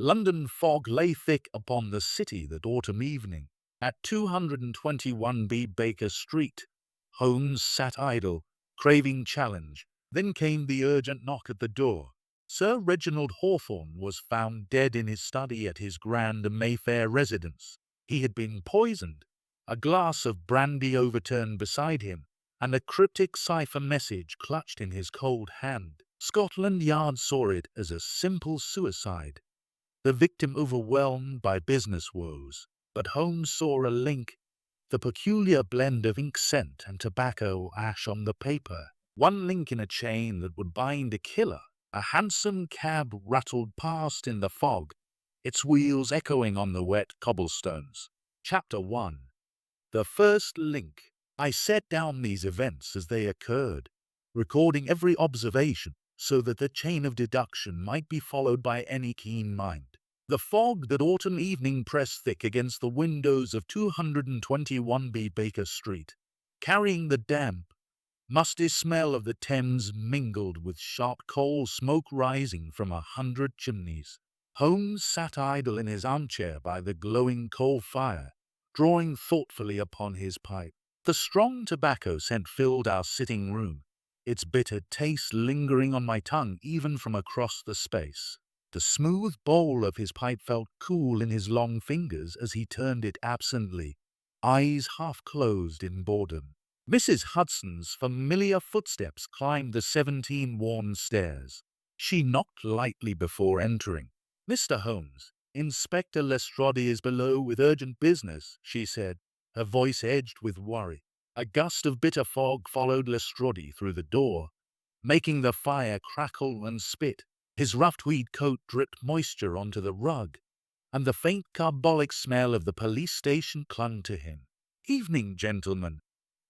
London fog lay thick upon the city that autumn evening. At 221B Baker Street, Holmes sat idle, craving challenge. Then came the urgent knock at the door. Sir Reginald Hawthorne was found dead in his study at his grand Mayfair residence. He had been poisoned. A glass of brandy overturned beside him, and a cryptic cipher message clutched in his cold hand. Scotland Yard saw it as a simple suicide, the victim overwhelmed by business woes. But Holmes saw a link, the peculiar blend of ink scent and tobacco ash on the paper. One link in a chain that would bind a killer. A hansom cab rattled past in the fog, its wheels echoing on the wet cobblestones. Chapter 1. The first link. I set down these events as they occurred, recording every observation so that the chain of deduction might be followed by any keen mind. The fog that autumn evening pressed thick against the windows of 221B Baker Street, carrying the damp, musty smell of the Thames mingled with sharp coal smoke rising from 100 chimneys. Holmes sat idle in his armchair by the glowing coal fire, drawing thoughtfully upon his pipe. The strong tobacco scent filled our sitting room, its bitter taste lingering on my tongue even from across the space. The smooth bowl of his pipe felt cool in his long fingers as he turned it absently, eyes half closed in boredom. Mrs. Hudson's familiar footsteps climbed the 17 worn stairs. She knocked lightly before entering. "Mr. Holmes, Inspector Lestrade is below with urgent business," she said, her voice edged with worry. A gust of bitter fog followed Lestrade through the door, making the fire crackle and spit. His rough tweed coat dripped moisture onto the rug, and the faint carbolic smell of the police station clung to him. "Evening, gentlemen,"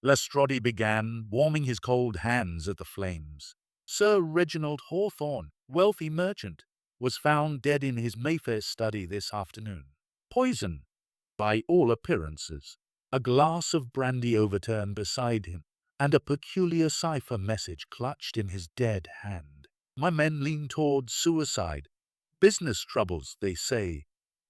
Lestrade began, warming his cold hands at the flames. "Sir Reginald Hawthorne, wealthy merchant, was found dead in his Mayfair study this afternoon. Poison, by all appearances." A glass of brandy overturned beside him, and a peculiar cipher message clutched in his dead hand. My men lean toward suicide. Business troubles, they say,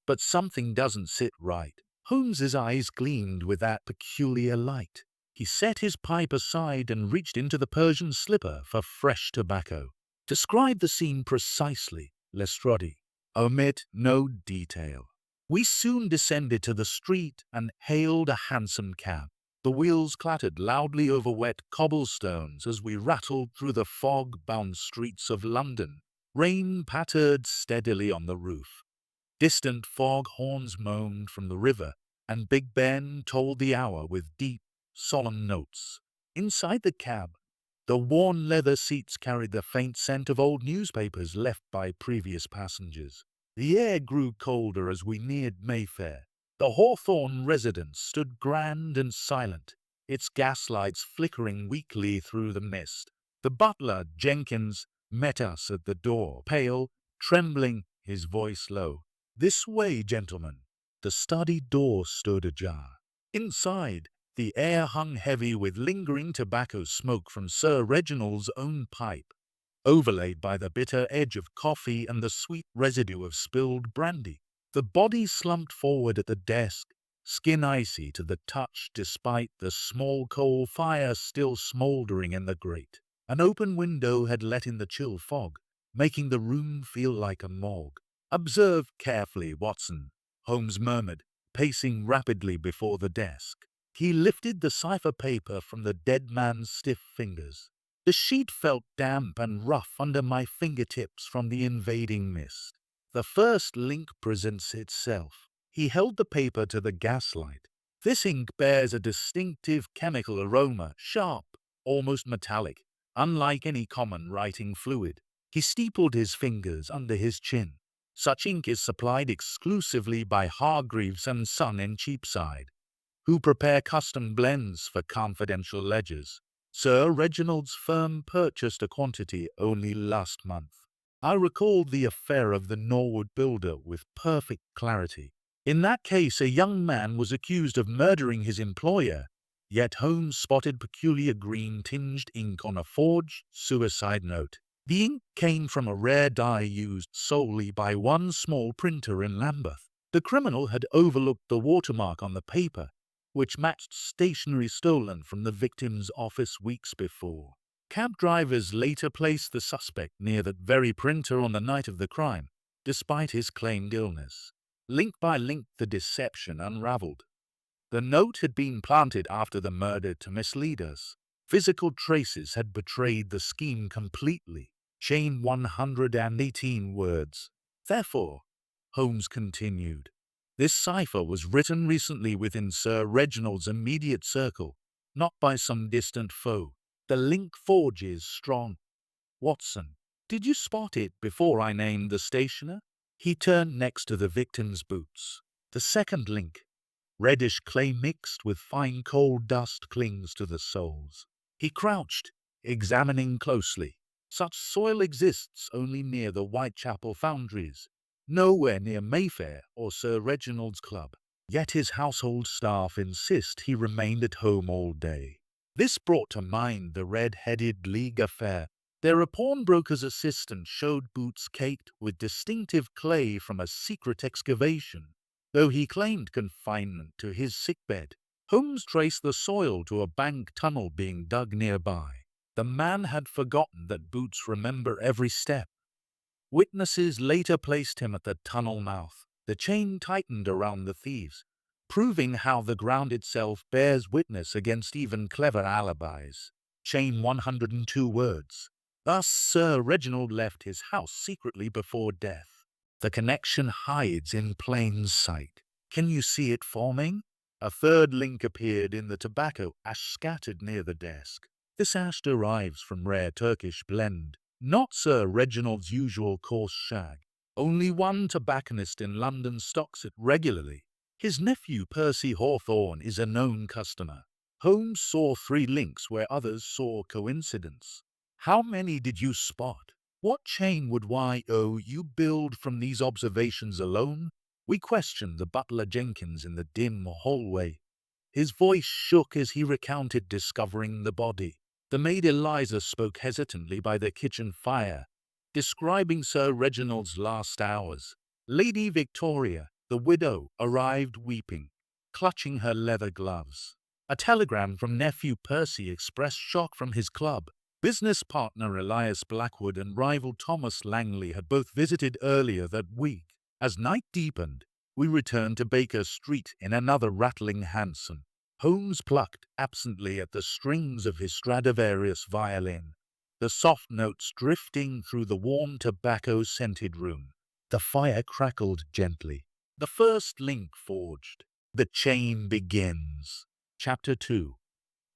but something doesn't sit right. Holmes's eyes gleamed with that peculiar light. He set his pipe aside and reached into the Persian slipper for fresh tobacco. "Describe the scene precisely, Lestrade. Omit no detail." We soon descended to the street and hailed a hansom cab. The wheels clattered loudly over wet cobblestones as we rattled through the fog-bound streets of London. Rain pattered steadily on the roof. Distant fog horns moaned from the river, and Big Ben told the hour with deep, solemn notes. Inside the cab, the worn leather seats carried the faint scent of old newspapers left by previous passengers. The air grew colder as we neared Mayfair. The Hawthorne residence stood grand and silent, its gaslights flickering weakly through the mist. The butler, Jenkins, met us at the door, pale, trembling, his voice low. "This way, gentlemen." The study door stood ajar. Inside, the air hung heavy with lingering tobacco smoke from Sir Reginald's own pipe, overlaid by the bitter edge of coffee and the sweet residue of spilled brandy. The body slumped forward at the desk, skin icy to the touch despite the small coal fire still smouldering in the grate. An open window had let in the chill fog, making the room feel like a morgue. "Observe carefully, Watson," Holmes murmured, pacing rapidly before the desk. He lifted the cipher paper from the dead man's stiff fingers. The sheet felt damp and rough under my fingertips from the invading mist. "The first link presents itself." He held the paper to the gaslight. "This ink bears a distinctive chemical aroma, sharp, almost metallic, unlike any common writing fluid." He steepled his fingers under his chin. "Such ink is supplied exclusively by Hargreaves and Son in Cheapside, who prepare custom blends for confidential ledgers. Sir Reginald's firm purchased a quantity only last month." I recalled the affair of the Norwood builder with perfect clarity. In that case, a young man was accused of murdering his employer, yet Holmes spotted peculiar green-tinged ink on a forged suicide note. The ink came from a rare dye used solely by one small printer in Lambeth. The criminal had overlooked the watermark on the paper, which matched stationery stolen from the victim's office weeks before. Cab drivers later placed the suspect near that very printer on the night of the crime, despite his claimed illness. Link by link, the deception unraveled. The note had been planted after the murder to mislead us. Physical traces had betrayed the scheme completely. Chain 118 words. Therefore, Holmes continued, this cipher was written recently within Sir Reginald's immediate circle, not by some distant foe. The link forges strong. Watson, did you spot it before I named the stationer? He turned next to the victim's boots. The second link, reddish clay mixed with fine coal dust, clings to the soles. He crouched, examining closely. Such soil exists only near the Whitechapel foundries, nowhere near Mayfair or Sir Reginald's club. Yet his household staff insist he remained at home all day. This brought to mind the red-headed League affair. Their pawnbroker's assistant showed boots caked with distinctive clay from a secret excavation, though he claimed confinement to his sickbed. Holmes traced the soil to a bank tunnel being dug nearby. The man had forgotten that boots remember every step. Witnesses later placed him at the tunnel mouth. The chain tightened around the thieves, proving how the ground itself bears witness against even clever alibis. Chain 102 words. Thus Sir Reginald left his house secretly before death. The connection hides in plain sight. Can you see it forming? A third link appeared in the tobacco ash scattered near the desk. This ash derives from rare Turkish blend, not Sir Reginald's usual coarse shag. Only one tobacconist in London stocks it regularly. His nephew Percy Hawthorne is a known customer. Holmes saw 3 links where others saw coincidence. How many did you spot? What chain would you build from these observations alone? We questioned the butler Jenkins in the dim hallway. His voice shook as he recounted discovering the body. The maid Eliza spoke hesitantly by the kitchen fire, describing Sir Reginald's last hours. Lady Victoria, the widow, arrived weeping, clutching her leather gloves. A telegram from nephew Percy expressed shock from his club. Business partner Elias Blackwood and rival Thomas Langley had both visited earlier that week. As night deepened, we returned to Baker Street in another rattling hansom. Holmes plucked absently at the strings of his Stradivarius violin, the soft notes drifting through the warm tobacco-scented room. The fire crackled gently. The first link forged. The chain begins. Chapter 2.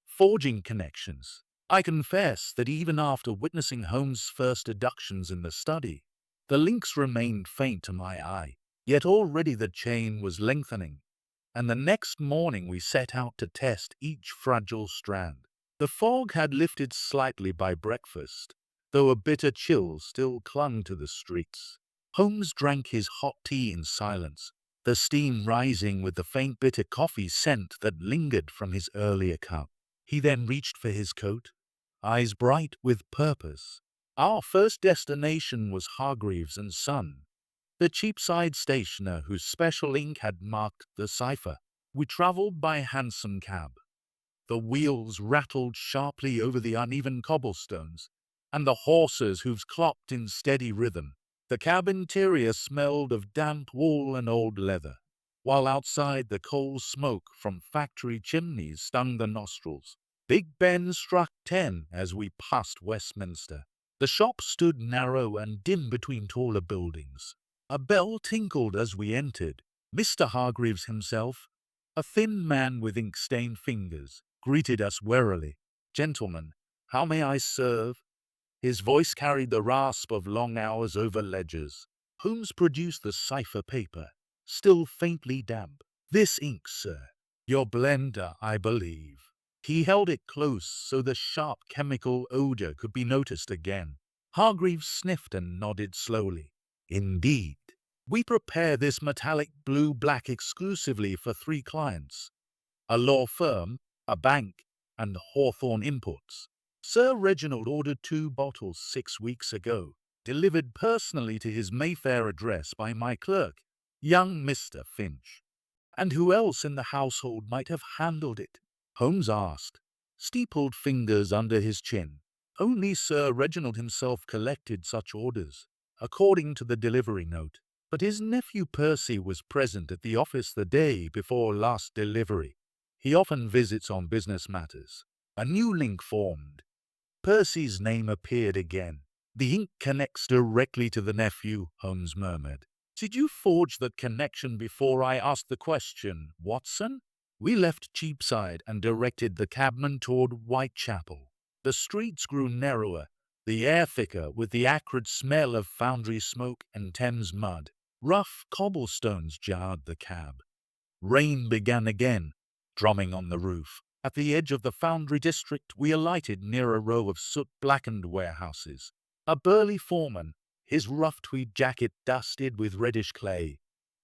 Forging connections. I confess that even after witnessing Holmes' first deductions in the study, the links remained faint to my eye. Yet already the chain was lengthening, and the next morning we set out to test each fragile strand. The fog had lifted slightly by breakfast, though a bitter chill still clung to the streets. Holmes drank his hot tea in silence, the steam rising with the faint bitter coffee scent that lingered from his earlier cup. He then reached for his coat, eyes bright with purpose. Our first destination was Hargreaves and Son, the Cheapside stationer whose special ink had marked the cipher. We travelled by hansom cab. The wheels rattled sharply over the uneven cobblestones, and the horses' hooves clopped in steady rhythm. The cab interior smelled of damp wool and old leather, while outside the coal smoke from factory chimneys stung the nostrils. Big Ben struck 10 as we passed Westminster. The shop stood narrow and dim between taller buildings. A bell tinkled as we entered. Mr. Hargreaves himself, a thin man with ink-stained fingers, greeted us warily. "Gentlemen, how may I serve?" His voice carried the rasp of long hours over ledgers. Holmes produced the cipher paper, still faintly damp. "This ink, sir. Your blender, I believe." He held it close so the sharp chemical odor could be noticed again. Hargreaves sniffed and nodded slowly. "Indeed. We prepare this metallic blue-black exclusively for 3 clients, a law firm, a bank, and Hawthorne Imports. Sir Reginald ordered 2 bottles 6 weeks ago, delivered personally to his Mayfair address by my clerk, young Mr. Finch. And who else in the household might have handled it? Holmes asked, steepled fingers under his chin. Only Sir Reginald himself collected such orders, according to the delivery note. But his nephew Percy was present at the office the day before last delivery. He often visits on business matters. A new link formed. Percy's name appeared again. The ink connects directly to the nephew, Holmes murmured. Did you forge that connection before I asked the question, Watson? We left Cheapside and directed the cabman toward Whitechapel. The streets grew narrower, the air thicker with the acrid smell of foundry smoke and Thames mud. Rough cobblestones jarred the cab. Rain began again, drumming on the roof. At the edge of the foundry district, we alighted near a row of soot-blackened warehouses. A burly foreman, his rough tweed jacket dusted with reddish clay,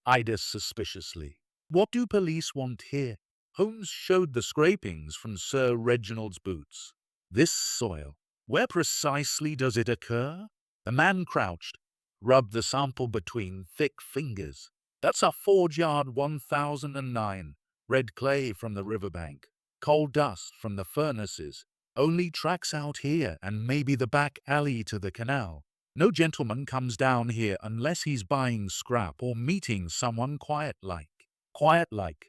eyed us suspiciously. What do police want here? Holmes showed the scrapings from Sir Reginald's boots. This soil. Where precisely does it occur? The man crouched, rubbed the sample between thick fingers. That's a Forge Yard 1009. Red clay from the riverbank. Coal dust from the furnaces. Only tracks out here and maybe the back alley to the canal. No gentleman comes down here unless he's buying scrap or meeting someone quiet-like. Quiet-like,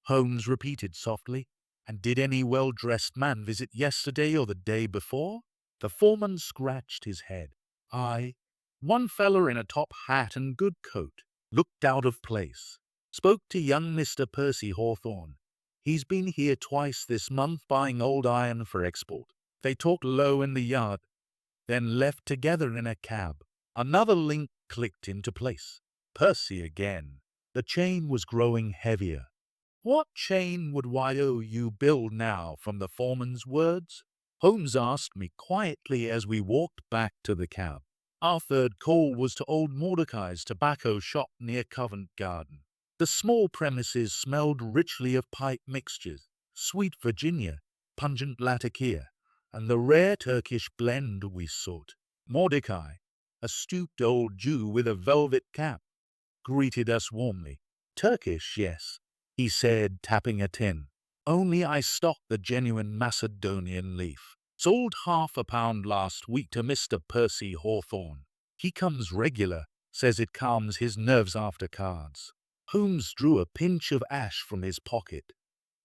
Holmes repeated softly. And did any well-dressed man visit yesterday or the day before? The foreman scratched his head. One feller in a top hat and good coat, looked out of place. Spoke to young Mr. Percy Hawthorne. He's been here twice this month buying old iron for export. They talked low in the yard, then left together in a cab. Another link clicked into place. Percy again. The chain was growing heavier. What chain would YOU build now from the foreman's words? Holmes asked me quietly as we walked back to the cab. Our third call was to old Mordecai's tobacco shop near Covent Garden. The small premises smelled richly of pipe mixtures, sweet Virginia, pungent Latakia, and the rare Turkish blend we sought. Mordecai, a stooped old Jew with a velvet cap, greeted us warmly. Turkish, yes, he said, tapping a tin. Only I stocked the genuine Macedonian leaf. Sold half a pound last week to Mr. Percy Hawthorne. He comes regular, says it calms his nerves after cards. Holmes drew a pinch of ash from his pocket.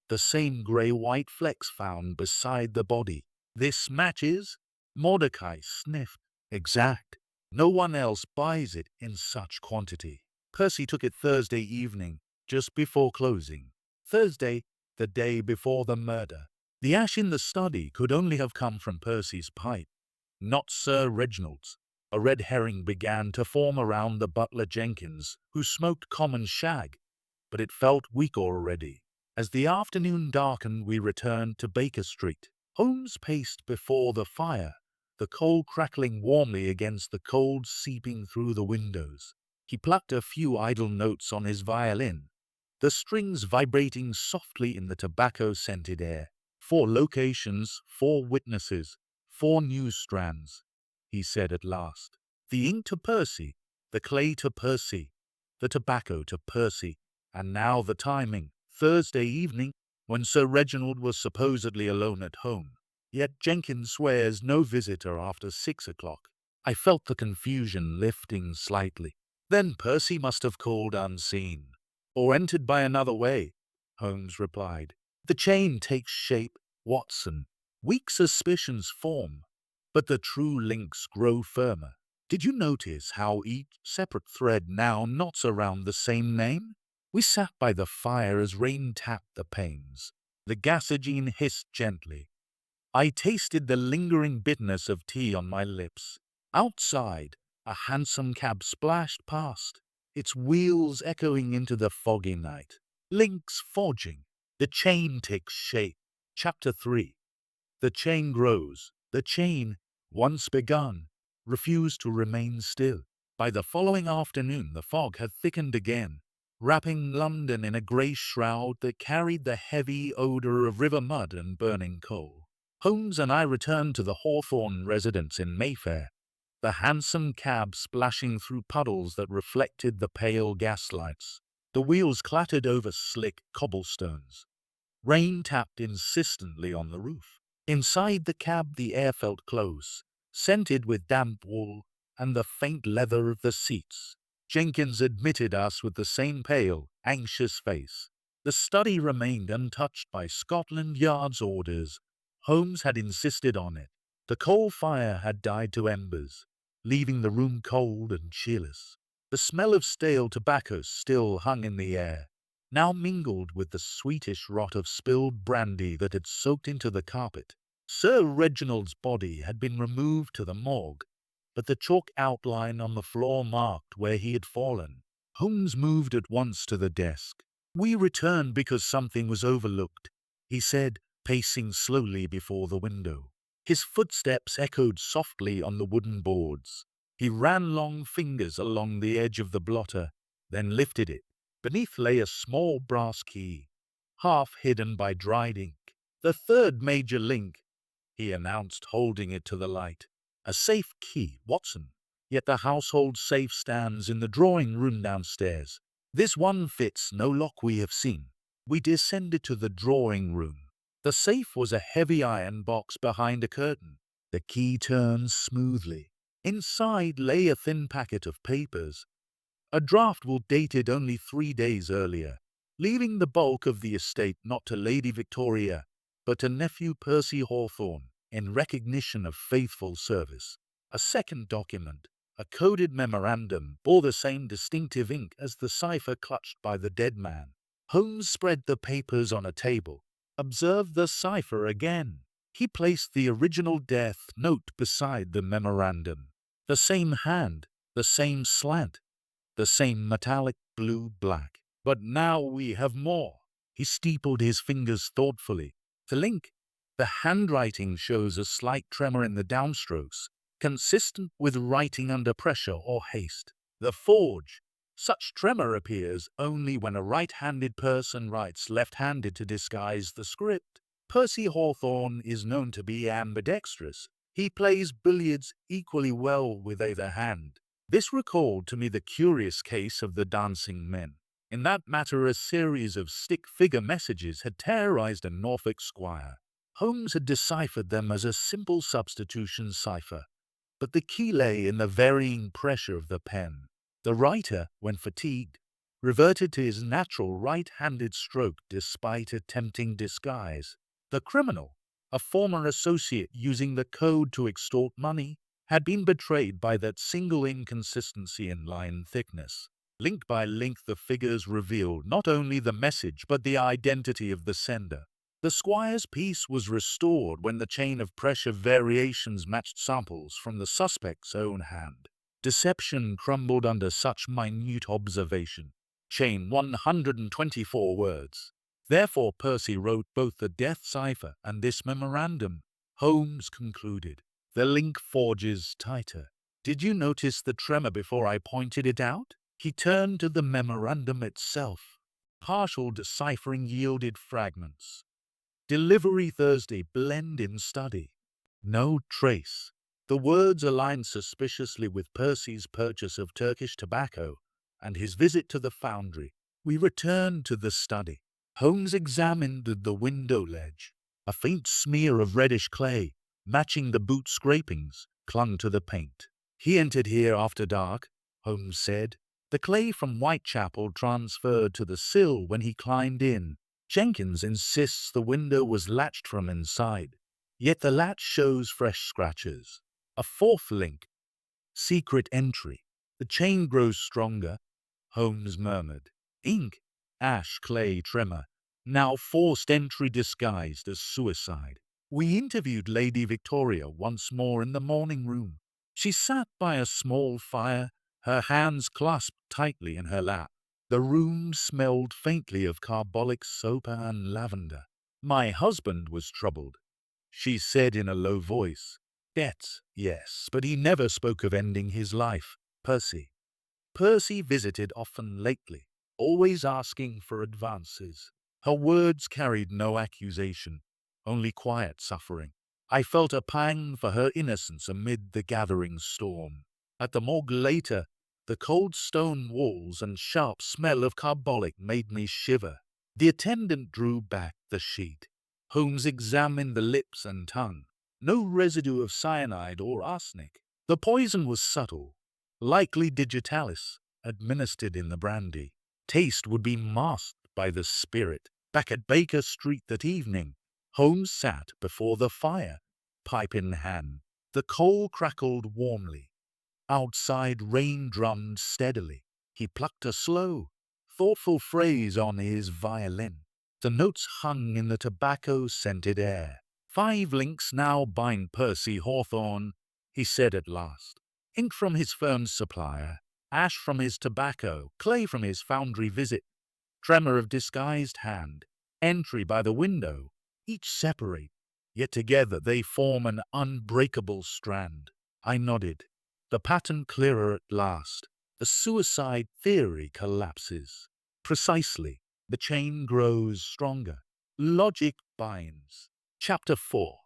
The same grey-white flecks found beside the body. This matches? Mordecai sniffed. Exact. No one else buys it in such quantity. Percy took it Thursday evening, just before closing. Thursday, the day before the murder. The ash in the study could only have come from Percy's pipe, not Sir Reginald's. A red herring began to form around the butler Jenkins, who smoked common shag, but it felt weak already. As the afternoon darkened, we returned to Baker Street. Holmes paced before the fire, the coal crackling warmly against the cold seeping through the windows. He plucked a few idle notes on his violin, the strings vibrating softly in the tobacco-scented air. 4 locations, 4 witnesses, 4 news strands, he said at last. The ink to Percy, the clay to Percy, the tobacco to Percy, and now the timing, Thursday evening, when Sir Reginald was supposedly alone at home. Yet Jenkins swears no visitor after 6 o'clock. I felt the confusion lifting slightly. Then Percy must have called unseen, or entered by another way, Holmes replied. The chain takes shape, Watson. Weak suspicions form, but the true links grow firmer. Did you notice how each separate thread now knots around the same name? We sat by the fire as rain tapped the panes. The gasogene hissed gently. I tasted the lingering bitterness of tea on my lips. Outside, a hansom cab splashed past, its wheels echoing into the foggy night. Links forging. The chain takes shape. Chapter 3. The chain grows. The chain, once begun, refused to remain still. By the following afternoon, the fog had thickened again, wrapping London in a grey shroud that carried the heavy odor of river mud and burning coal. Holmes and I returned to the Hawthorne residence in Mayfair, the hansom cab splashing through puddles that reflected the pale gaslights. The wheels clattered over slick cobblestones. Rain tapped insistently on the roof. Inside the cab the air felt close, scented with damp wool and the faint leather of the seats. Jenkins admitted us with the same pale, anxious face. The study remained untouched by Scotland Yard's orders. Holmes had insisted on it. The coal fire had died to embers, leaving the room cold and cheerless. The smell of stale tobacco still hung in the air, now mingled with the sweetish rot of spilled brandy that had soaked into the carpet. Sir Reginald's body had been removed to the morgue, but the chalk outline on the floor marked where he had fallen. Holmes moved at once to the desk. "We returned because something was overlooked," he said, pacing slowly before the window. His footsteps echoed softly on the wooden boards. He ran long fingers along the edge of the blotter, then lifted it. Beneath lay a small brass key, half hidden by dried ink. "The third major link," he announced, holding it to the light. "A safe key, Watson. Yet the household safe stands in the drawing room downstairs. This one fits no lock we have seen." We descended to the drawing room. The safe was a heavy iron box behind a curtain. The key turned smoothly. Inside lay a thin packet of papers, a draft will dated only 3 days earlier, leaving the bulk of the estate not to Lady Victoria, but to nephew Percy Hawthorne, in recognition of faithful service. A second document, a coded memorandum, bore the same distinctive ink as the cipher clutched by the dead man. Holmes spread the papers on a table. "Observe the cipher again." He placed the original death note beside the memorandum. The same hand, the same slant, the same metallic blue-black. "But now we have more." He steepled his fingers thoughtfully. "The link, the handwriting shows a slight tremor in the downstrokes, consistent with writing under pressure or haste. The forge, such tremor appears only when a right-handed person writes left-handed to disguise the script. Percy Hawthorne is known to be ambidextrous. He plays billiards equally well with either hand." This recalled to me the curious case of the dancing men. In that matter, a series of stick-figure messages had terrorized a Norfolk squire. Holmes had deciphered them as a simple substitution cipher, but the key lay in the varying pressure of the pen. The writer, when fatigued, reverted to his natural right-handed stroke despite a tempting disguise. The criminal, a former associate using the code to extort money, had been betrayed by that single inconsistency in line thickness. Link by link, the figures revealed not only the message but the identity of the sender. The squire's peace was restored when the chain of pressure variations matched samples from the suspect's own hand. Deception crumbled under such minute observation. Chain 124 words. Therefore Percy wrote both the death cipher and this memorandum. Holmes concluded. The link forges tighter. Did you notice the tremor before I pointed it out? He turned to the memorandum itself. Partial deciphering yielded fragments. Delivery Thursday, blend in study. No trace. The words aligned suspiciously with Percy's purchase of Turkish tobacco and his visit to the foundry. We returned to the study. Holmes examined the window ledge. A faint smear of reddish clay, matching the boot scrapings, clung to the paint. "He entered here after dark," Holmes said. "The clay from Whitechapel transferred to the sill when he climbed in. Jenkins insists the window was latched from inside, yet the latch shows fresh scratches. A fourth link. Secret entry. The chain grows stronger," Holmes murmured. "Ink, ash, clay, tremor. Now forced entry disguised as suicide." We interviewed Lady Victoria once more in the morning room. She sat by a small fire, her hands clasped tightly in her lap. The room smelled faintly of carbolic soap and lavender. "My husband was troubled," she said in a low voice. "Debts, yes, but he never spoke of ending his life. Percy visited often lately, always asking for advances." Her words carried no accusation, only quiet suffering. I felt a pang for her innocence amid the gathering storm. At the morgue later, the cold stone walls and sharp smell of carbolic made me shiver. The attendant drew back the sheet. Holmes examined the lips and tongue. No residue of cyanide or arsenic. The poison was subtle, likely digitalis, administered in the brandy. Taste would be masked by the spirit. Back at Baker Street that evening, Holmes sat before the fire, pipe in hand. The coal crackled warmly. Outside rain drummed steadily. He plucked a slow, thoughtful phrase on his violin. The notes hung in the tobacco-scented air. 5 links now bind Percy Hawthorne, he said at last. Ink from his firm's supplier, ash from his tobacco, clay from his foundry visit, tremor of disguised hand, entry by the window, each separate, yet together they form an unbreakable strand. I nodded. The pattern clearer at last. The suicide theory collapses. Precisely. The chain grows stronger. Logic binds. Chapter 4.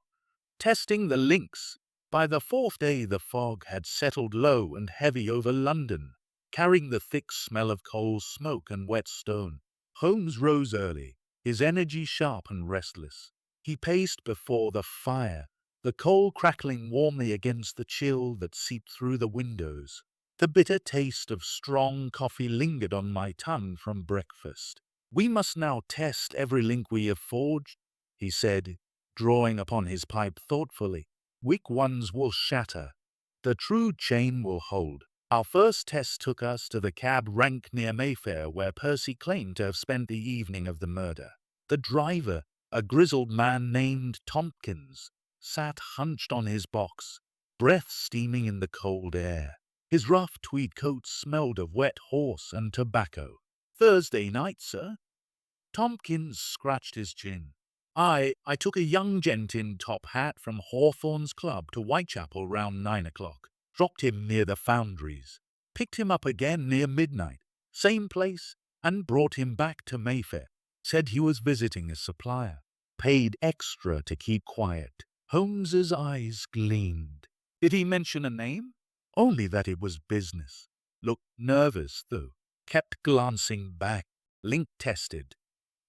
Testing the links. By the 4th day the fog had settled low and heavy over London, carrying the thick smell of coal smoke and wet stone. Holmes rose early, his energy sharp and restless. He paced before the fire, the coal crackling warmly against the chill that seeped through the windows. The bitter taste of strong coffee lingered on my tongue from breakfast. We must now test every link we have forged, he said, drawing upon his pipe thoughtfully. Weak ones will shatter. The true chain will hold. Our first test took us to the cab rank near Mayfair where Percy claimed to have spent the evening of the murder. The driver, a grizzled man named Tompkins, sat hunched on his box, breath steaming in the cold air. His rough tweed coat smelled of wet horse and tobacco. Thursday night, sir? Tompkins scratched his chin. I took a young gent in top hat from Hawthorne's club to Whitechapel round 9 o'clock. Dropped him near the foundries. Picked him up again near midnight. Same place, and brought him back to Mayfair. Said he was visiting a supplier. Paid extra to keep quiet. Holmes's eyes gleamed. Did he mention a name? Only that it was business. Looked nervous, though. Kept glancing back. Link tested.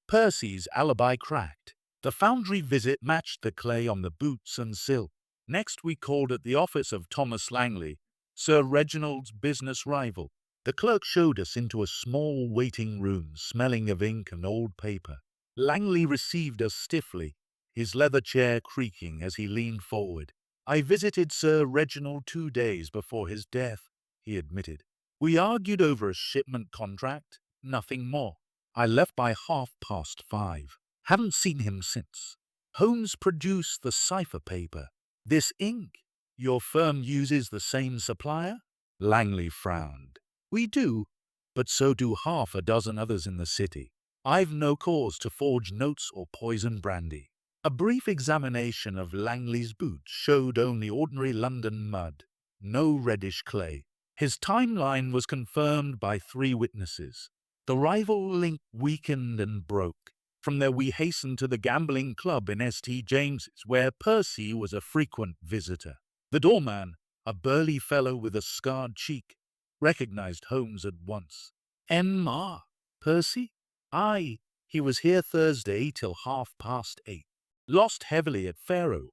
Percy's alibi cracked. The foundry visit matched the clay on the boots and silk. Next we called at the office of Thomas Langley, Sir Reginald's business rival. The clerk showed us into a small waiting room smelling of ink and old paper. Langley received us stiffly, his leather chair creaking as he leaned forward. I visited Sir Reginald 2 days before his death, he admitted. We argued over a shipment contract, nothing more. I left by 5:30. Haven't seen him since. Holmes produced the Cipher paper. This ink? Your firm uses the same supplier? Langley frowned. We do, but so do 6 others in the city. I've no cause to forge notes or poison brandy. A brief examination of Langley's boots showed only ordinary London mud, no reddish clay. His timeline was confirmed by 3 witnesses. The rival link weakened and broke. From there we hastened to the gambling club in St. James's, where Percy was a frequent visitor. The doorman, a burly fellow with a scarred cheek, recognized Holmes at once. M.R. Percy? Aye, he was here Thursday till 8:30. Lost heavily at faro,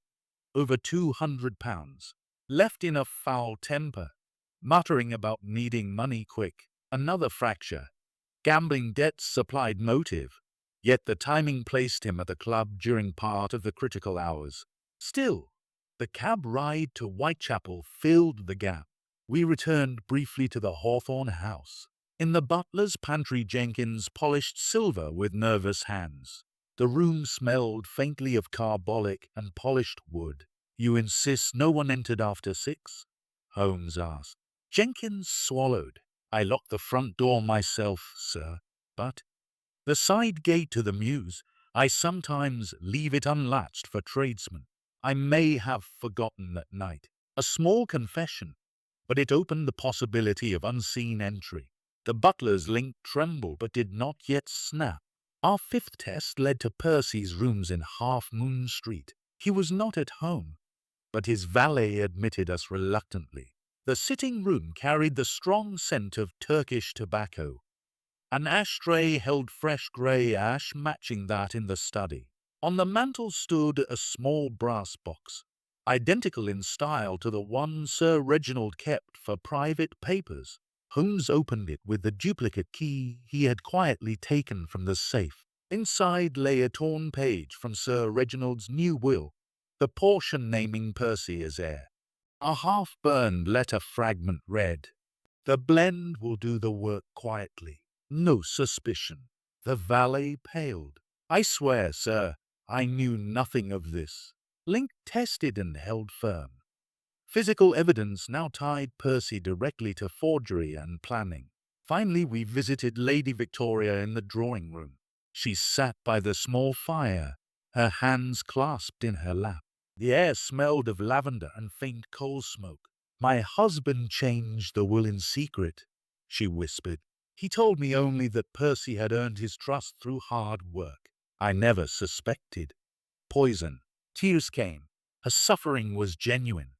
over £200. Left in a foul temper, muttering about needing money quick. Another fracture. Gambling debts supplied motive, yet the timing placed him at the club during part of the critical hours. Still, the cab ride to Whitechapel filled the gap. We returned briefly to the Hawthorne house. In the butler's pantry Jenkins polished silver with nervous hands. The room smelled faintly of carbolic and polished wood. You insist no one entered after 6? Holmes asked. Jenkins swallowed. I locked the front door myself, sir, but the side gate to the mews, I sometimes leave it unlatched for tradesmen. I may have forgotten that night. A small confession, but it opened the possibility of unseen entry. The butler's link trembled but did not yet snap. Our 5th test led to Percy's rooms in Half Moon Street. He was not at home, but his valet admitted us reluctantly. The sitting room carried the strong scent of Turkish tobacco. An ashtray held fresh grey ash matching that in the study. On the mantel stood a small brass box, identical in style to the one Sir Reginald kept for private papers. Holmes opened it with the duplicate key he had quietly taken from the safe. Inside lay a torn page from Sir Reginald's new will, the portion naming Percy as heir. A half-burned letter fragment read, "The blend will do the work quietly. No suspicion." The valet paled. "I swear, sir, I knew nothing of this." Link tested and held firm. Physical evidence now tied Percy directly to forgery and planning. Finally, we visited Lady Victoria in the drawing room. She sat by the small fire, her hands clasped in her lap. The air smelled of lavender and faint coal smoke. "My husband changed the will in secret," she whispered. "He told me only that Percy had earned his trust through hard work. I never suspected poison." Tears came. Her suffering was genuine,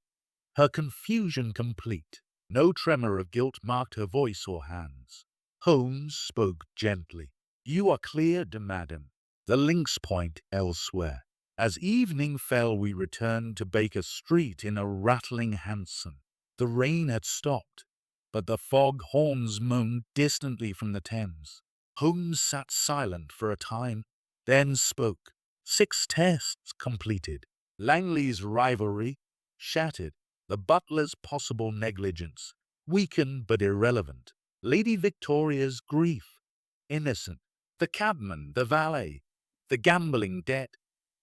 her confusion complete. No tremor of guilt marked her voice or hands. Holmes spoke gently. "You are cleared, madam. The links point elsewhere." As evening fell, we returned to Baker Street in a rattling hansom. The rain had stopped, but the fog horns moaned distantly from the Thames. Holmes sat silent for a time, then spoke. 6 tests completed. Langley's rivalry shattered. The butler's possible negligence weakened but irrelevant. Lady Victoria's grief innocent. The cabman, the valet, the gambling debt,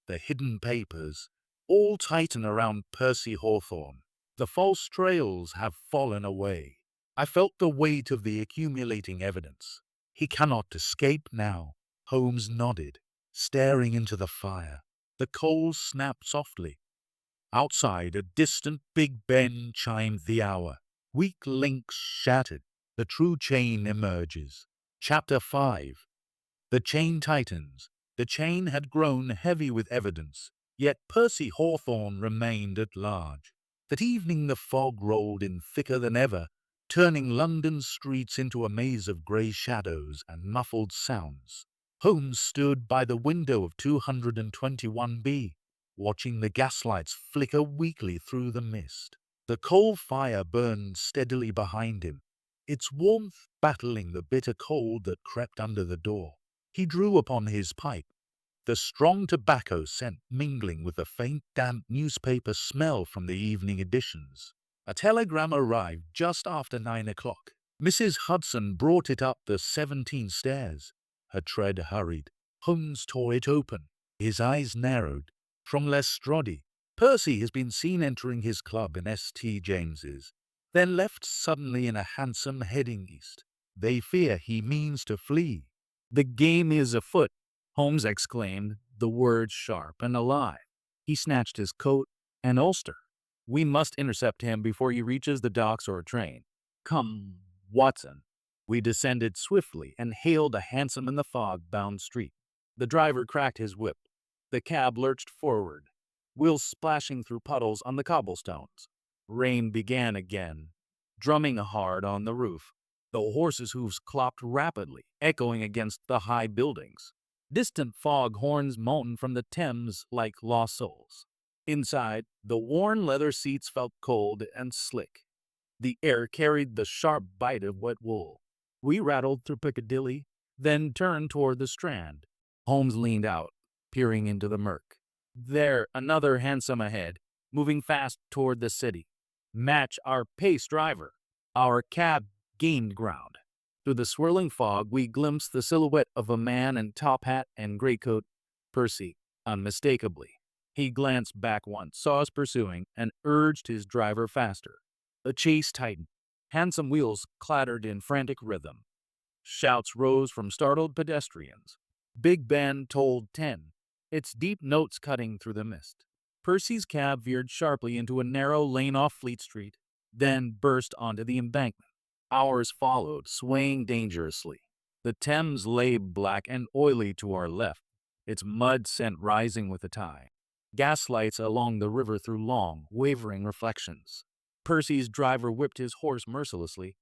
the hidden papers, all tighten around Percy Hawthorne. The false trails have fallen away. I felt the weight of the accumulating evidence. He cannot escape now. Holmes nodded, staring into the fire. The coals snapped softly. Outside, a distant Big Ben chimed the hour. Weak links shattered. The true chain emerges. Chapter 5. The chain tightens. The chain had grown heavy with evidence, yet Percy Hawthorne remained at large. That evening the fog rolled in thicker than ever, turning London's streets into a maze of grey shadows and muffled sounds. Holmes stood by the window of 221B, watching the gaslights flicker weakly through the mist. The coal fire burned steadily behind him, its warmth battling the bitter cold that crept under the door. He drew upon his pipe, the strong tobacco scent mingling with the faint, damp newspaper smell from the evening editions. A telegram arrived just after 9 o'clock. Mrs. Hudson brought it up the 17 stairs. Her tread hurried. Holmes tore it open. His eyes narrowed. From Lestrade. "Percy has been seen entering his club in St. James's, then left suddenly in a hansom heading east. They fear he means to flee." "The game is afoot," Holmes exclaimed, the words sharp and alive. He snatched his coat and ulster. "We must intercept him before he reaches the docks or a train. Come, Watson." We descended swiftly and hailed a hansom in the fog-bound street. The driver cracked his whip. The cab lurched forward, wheels splashing through puddles on the cobblestones. Rain began again, drumming hard on the roof. The horses' hoofs clopped rapidly, echoing against the high buildings. Distant fog horns moaned from the Thames like lost souls. Inside, the worn leather seats felt cold and slick. The air carried the sharp bite of wet wool. We rattled through Piccadilly, then turned toward the Strand. Holmes leaned out, peering into the murk. There, another hansom ahead, moving fast toward the city. "Match our pace, driver." Our cab gained ground. Through the swirling fog, we glimpsed the silhouette of a man in top hat and greatcoat. Percy, unmistakably. He glanced back once, saw us pursuing, and urged his driver faster. The chase tightened. Hansom wheels clattered in frantic rhythm. Shouts rose from startled pedestrians. Big Ben tolled 10, its deep notes cutting through the mist. Percy's cab veered sharply into a narrow lane off Fleet Street, then burst onto the embankment. Ours followed, swaying dangerously. The Thames lay black and oily to our left, its mud scent rising with the tide. Gaslights along the river threw long, wavering reflections. Percy's driver whipped his horse mercilessly.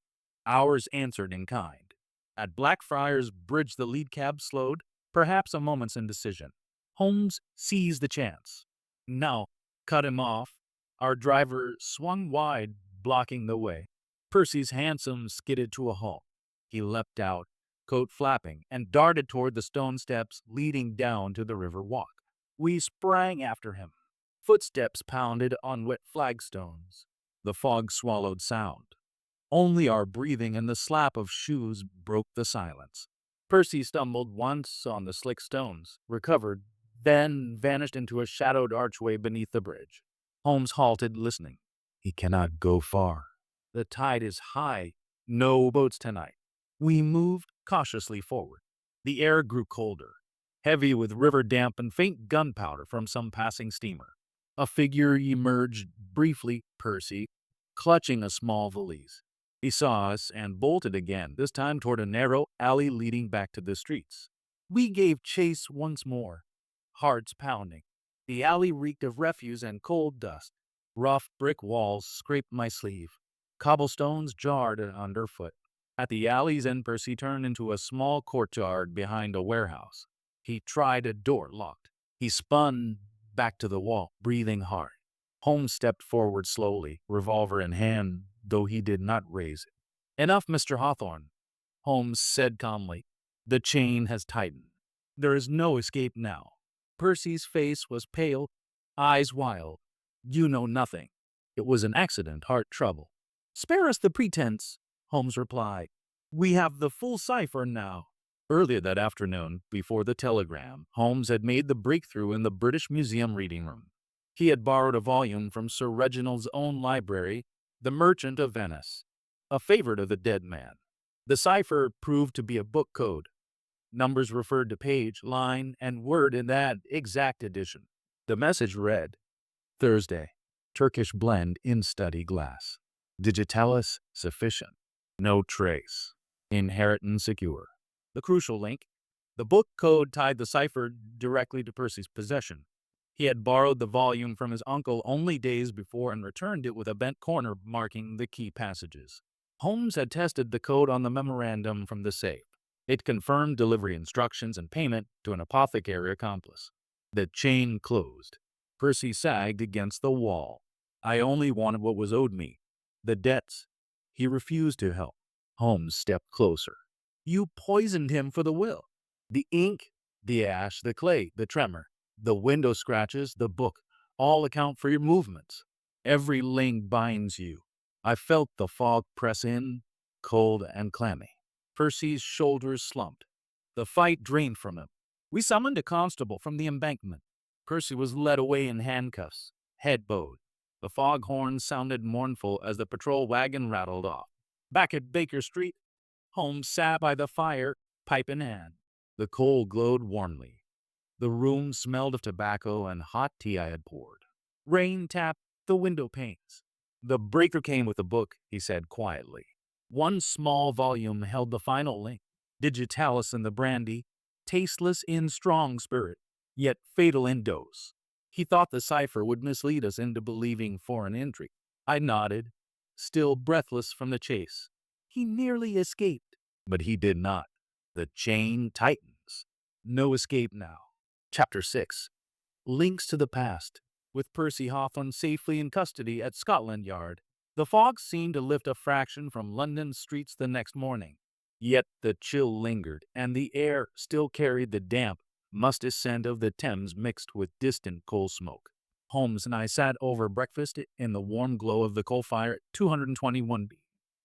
Ours answered in kind. At Blackfriars Bridge the lead cab slowed, perhaps a moment's indecision. Holmes seized the chance. No, cut him off. Our driver swung wide, blocking the way. Percy's hansom skidded to a halt. He leapt out, coat flapping, and darted toward the stone steps leading down to the river walk. We sprang after him. Footsteps pounded on wet flagstones. The fog swallowed sound. Only our breathing and the slap of shoes broke the silence. Percy stumbled once on the slick stones, recovered, then vanished into a shadowed archway beneath the bridge. Holmes halted, listening. He cannot go far. The tide is high. No boats tonight. We moved cautiously forward. The air grew colder, heavy with river damp and faint gunpowder from some passing steamer. A figure emerged briefly, Percy, clutching a small valise. He saw us and bolted again, this time toward a narrow alley leading back to the streets. We gave chase once more, hearts pounding. The alley reeked of refuse and cold dust. Rough brick walls scraped my sleeve. Cobblestones jarred underfoot. At the alley's end, Percy turned into a small courtyard behind a warehouse. He tried a door locked. He spun back to the wall, breathing hard. Holmes stepped forward slowly, revolver in hand, though he did not raise it. Enough, Mr. Hawthorne, Holmes said calmly. The chain has tightened. There is no escape now. Percy's face was pale, eyes wild. You know nothing. It was an accident, heart trouble. Spare us the pretense, Holmes replied. We have the full cipher now. Earlier that afternoon, before the telegram, Holmes had made the breakthrough in the British Museum reading room. He had borrowed a volume from Sir Reginald's own library, The Merchant of Venice, a favorite of the dead man. The cipher proved to be a book code. Numbers referred to page, line, and word in that exact edition. The message read, Thursday, Turkish blend in study glass. Digitalis sufficient. No trace. Inheritance secure. The crucial link, the book code tied the cipher directly to Percy's possession. He had borrowed the volume from his uncle only days before and returned it with a bent corner marking the key passages. Holmes had tested the code on the memorandum from the safe. It confirmed delivery instructions and payment to an apothecary accomplice. The chain closed. Percy sagged against the wall. I only wanted what was owed me. The debts. He refused to help. Holmes stepped closer. You poisoned him for the will. The ink, the ash, the clay, the tremor, the window scratches, the book, all account for your movements. Every link binds you. I felt the fog press in, cold and clammy. Percy's shoulders slumped. The fight drained from him. We summoned a constable from the embankment. Percy was led away in handcuffs, head bowed. The foghorn sounded mournful as the patrol wagon rattled off. Back at Baker Street, Holmes sat by the fire, pipe in hand. The coal glowed warmly. The room smelled of tobacco and hot tea I had poured. Rain tapped the window panes. The breaker came with a book, he said quietly. One small volume held the final link, digitalis in the brandy, tasteless in strong spirit, yet fatal in dose. He thought the cipher would mislead us into believing foreign intrigue. I nodded, still breathless from the chase. He nearly escaped, but he did not. The chain tightens. No escape now. Chapter 6. Links to the past. With Percy Hawthorne safely in custody at Scotland Yard, the fog seemed to lift a fraction from London's streets the next morning. Yet the chill lingered, and the air still carried the damp, musty scent of the Thames mixed with distant coal smoke. Holmes and I sat over breakfast in the warm glow of the coal fire at 221B.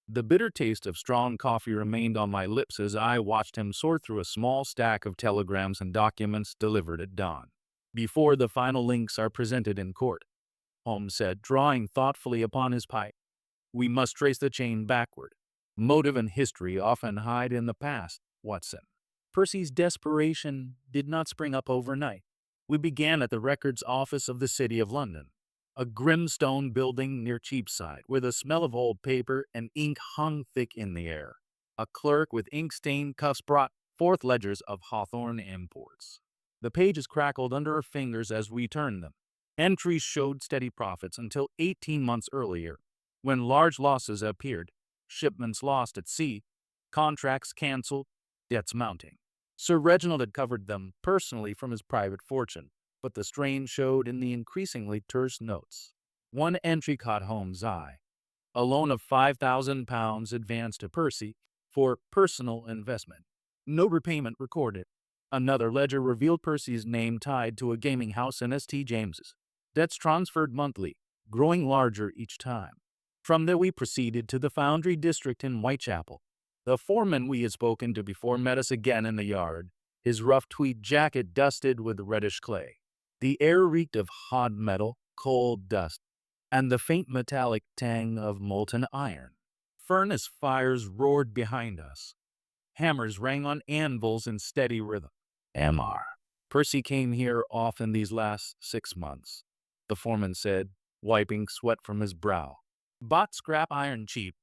The bitter taste of strong coffee remained on my lips as I watched him sort through a small stack of telegrams and documents delivered at dawn. Before the final links are presented in court, Holmes said, drawing thoughtfully upon his pipe, we must trace the chain backward. Motive and history often hide in the past, Watson. Percy's desperation did not spring up overnight. We began at the records office of the City of London, a grim stone building near Cheapside, where the smell of old paper and ink hung thick in the air. A clerk with ink-stained cuffs brought forth ledgers of Hawthorne imports. The pages crackled under our fingers as we turned them. Entries showed steady profits until 18 months earlier, when large losses appeared, shipments lost at sea, contracts canceled, debts mounting. Sir Reginald had covered them personally from his private fortune, but the strain showed in the increasingly terse notes. One entry caught Holmes' eye. A loan of £5,000 advanced to Percy for personal investment. No repayment recorded. Another ledger revealed Percy's name tied to a gaming house in St. James's. Debts transferred monthly, growing larger each time. From there we proceeded to the foundry district in Whitechapel. The foreman we had spoken to before met us again in the yard, his rough tweed jacket dusted with reddish clay. The air reeked of hot metal, coal dust, and the faint metallic tang of molten iron. Furnace fires roared behind us. Hammers rang on anvils in steady rhythm. M.R. Percy came here often these last 6 months, the foreman said, wiping sweat from his brow. Bought scrap iron cheap,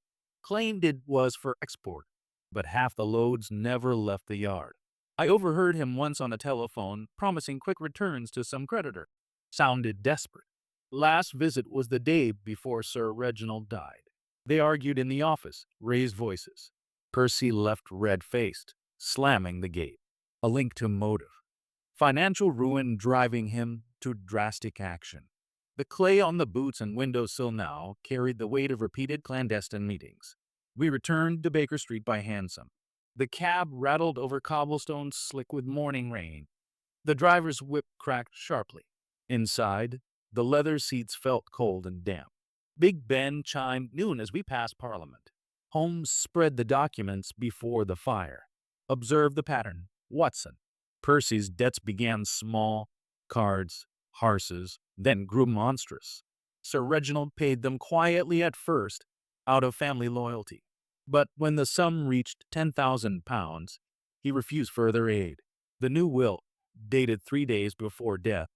claimed it was for export, but half the loads never left the yard. I overheard him once on the telephone promising quick returns to some creditor. Sounded desperate. Last visit was the day before Sir Reginald died. They argued in the office, raised voices. Percy left red-faced, slamming the gate. A link to motive. Financial ruin driving him to drastic action. The clay on the boots and windowsill now carried the weight of repeated clandestine meetings. We returned to Baker Street by hansom. The cab rattled over cobblestones slick with morning rain. The driver's whip cracked sharply. Inside, the leather seats felt cold and damp. Big Ben chimed noon as we passed Parliament. Holmes spread the documents before the fire. Observe the pattern. Watson. Percy's debts began small, cards, horses, then grew monstrous. Sir Reginald paid them quietly at first, out of family loyalty. But when the sum reached £10,000, he refused further aid. The new will, dated 3 days before death,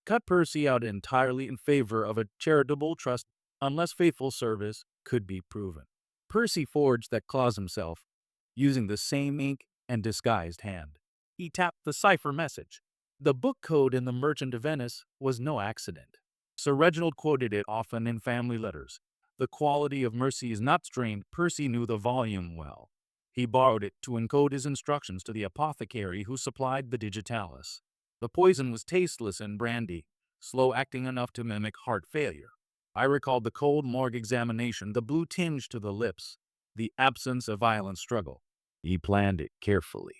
cut Percy out entirely in favor of a charitable trust unless faithful service could be proven. Percy forged that clause himself, using the same ink and disguised hand. He tapped the cipher message. The book code in The Merchant of Venice was no accident. Sir Reginald quoted it often in family letters. The quality of mercy is not strained. Percy knew the volume well. He borrowed it to encode his instructions to the apothecary who supplied the digitalis. The poison was tasteless and brandy, slow-acting enough to mimic heart failure. I recalled the cold morgue examination, the blue tinge to the lips, the absence of violent struggle. He planned it carefully.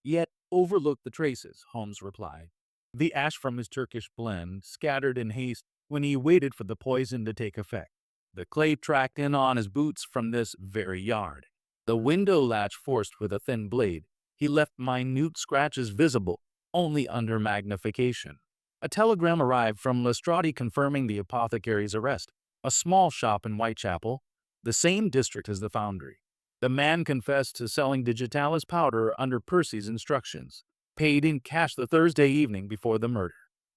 Yet overlooked the traces, Holmes replied. The ash from his Turkish blend scattered in haste when he waited for the poison to take effect. The clay tracked in on his boots from this very yard. The window latch forced with a thin blade. He left minute scratches visible only under magnification. A telegram arrived from Lestrade confirming the apothecary's arrest. A small shop in Whitechapel, the same district as the foundry. The man confessed to selling digitalis powder under Percy's instructions, paid in cash the Thursday evening before the murder.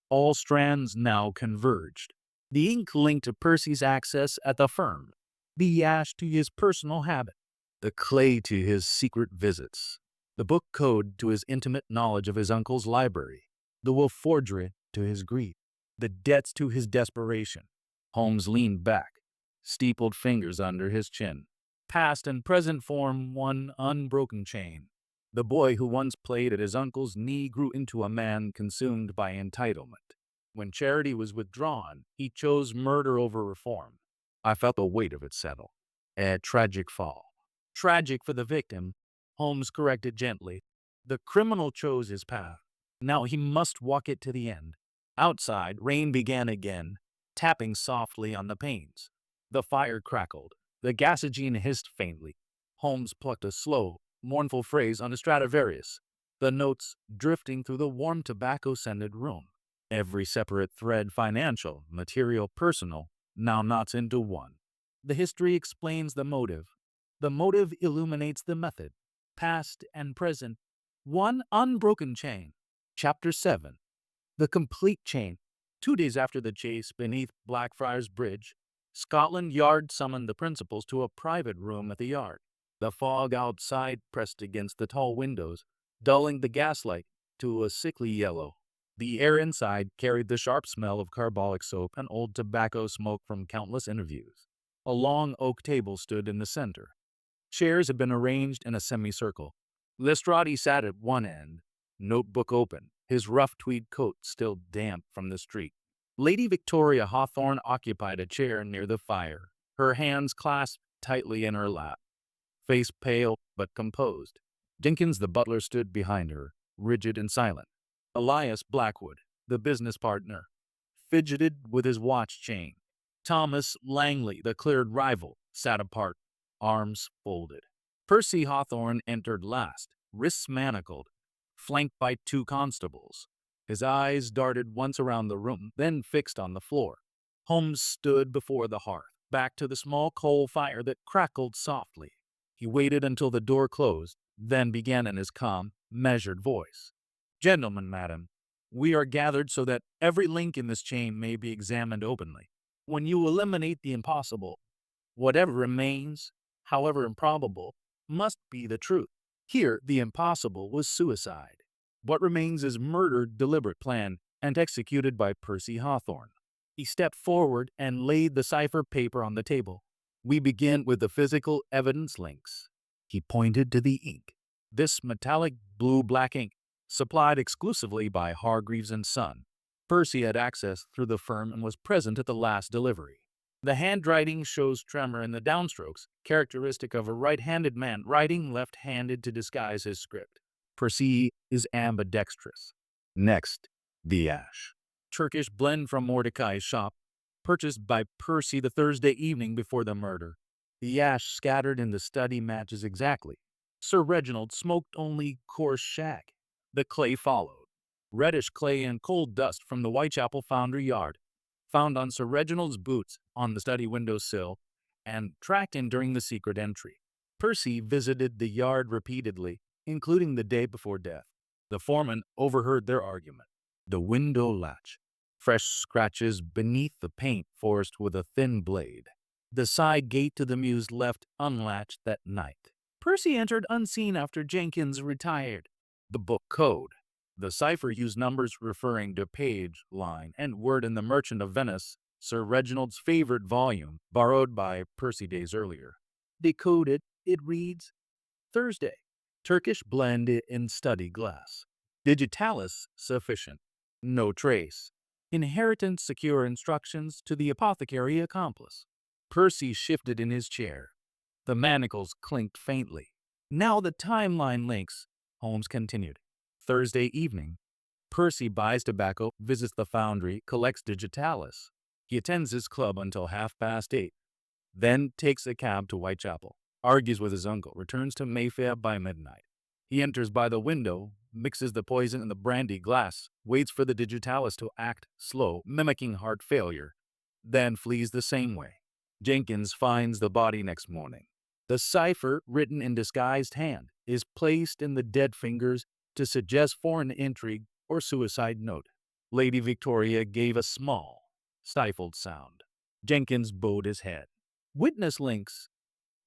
All strands now converged. The ink linked to Percy's access at the firm, the ash to his personal habit, the clay to his secret visits, the book code to his intimate knowledge of his uncle's library, the will forgery to his greed, the debts to his desperation. Holmes leaned back, steepled fingers under his chin. Past and present form one unbroken chain. The boy who once played at his uncle's knee grew into a man consumed by entitlement. When charity was withdrawn, he chose murder over reform. I felt the weight of it settle. A tragic fall. Tragic for the victim, Holmes corrected gently. The criminal chose his path. Now he must walk it to the end. Outside, rain began again, tapping softly on the panes. The fire crackled. The gasogene hissed faintly. Holmes plucked a slow, mournful phrase on the Stradivarius, the notes drifting through the warm tobacco-scented room. Every separate thread, financial, material, personal, now knots into one. The history explains the motive. The motive illuminates the method. Past and present, one unbroken chain. Chapter 7. The complete chain. 2 days after the chase beneath Blackfriars Bridge, Scotland Yard summoned the principals to a private room at the yard. The fog outside pressed against the tall windows, dulling the gaslight to a sickly yellow. The air inside carried the sharp smell of carbolic soap and old tobacco smoke from countless interviews. A long oak table stood in the center. Chairs had been arranged in a semicircle. Lestrade sat at one end, notebook open, his rough tweed coat still damp from the street. Lady Victoria Hawthorne occupied a chair near the fire, her hands clasped tightly in her lap, face pale but composed. Jenkins the butler stood behind her, rigid and silent. Elias Blackwood, the business partner, fidgeted with his watch chain. Thomas Langley, the cleared rival, sat apart, arms folded. Percy Hawthorne entered last, wrists manacled, flanked by two constables. His eyes darted once around the room, then fixed on the floor. Holmes stood before the hearth, back to the small coal fire that crackled softly. He waited until the door closed, then began in his calm, measured voice. "Gentlemen, madam, we are gathered so that every link in this chain may be examined openly. When you eliminate the impossible, whatever remains, however improbable, must be the truth. Here, the impossible was suicide. What remains is murder deliberate, planned, and executed by Percy Hawthorne." He stepped forward and laid the cipher paper on the table. "We begin with the physical evidence links." He pointed to the ink. This metallic blue-black ink, supplied exclusively by Hargreaves and Son. Percy had access through the firm and was present at the last delivery. The handwriting shows tremor in the downstrokes, characteristic of a right-handed man writing left-handed to disguise his script. Percy is ambidextrous. Next, the ash. Turkish blend from Mordecai's shop, purchased by Percy the Thursday evening before the murder. The ash scattered in the study matches exactly. Sir Reginald smoked only coarse shag. The clay followed. Reddish clay and coal dust from the Whitechapel foundry yard, found on Sir Reginald's boots on the study windowsill, and tracked in during the secret entry. Percy visited the yard repeatedly, including the day before death. The foreman overheard their argument. The window latch. Fresh scratches beneath the paint forced with a thin blade. The side gate to the mews left unlatched that night. Percy entered unseen after Jenkins retired. The book code. The cipher used numbers referring to page, line, and word in The Merchant of Venice, Sir Reginald's favorite volume, borrowed by Percy days earlier. Decoded, it reads, Thursday. Turkish blend in study glass. Digitalis sufficient. No trace. Inheritance secure instructions to the apothecary accomplice. Percy shifted in his chair. The manacles clinked faintly. Now the timeline links, Holmes continued. Thursday evening. Percy buys tobacco, visits the foundry, collects digitalis. He attends his club until 8:30, then takes a cab to Whitechapel, argues with his uncle, returns to Mayfair by midnight. He enters by the window, mixes the poison in the brandy glass, waits for the digitalis to act slow, mimicking heart failure, then flees the same way. Jenkins finds the body next morning. The cipher, written in disguised hand, is placed in the dead fingers to suggest foreign intrigue or suicide note. Lady Victoria gave a small, stifled sound. Jenkins bowed his head. Witness links,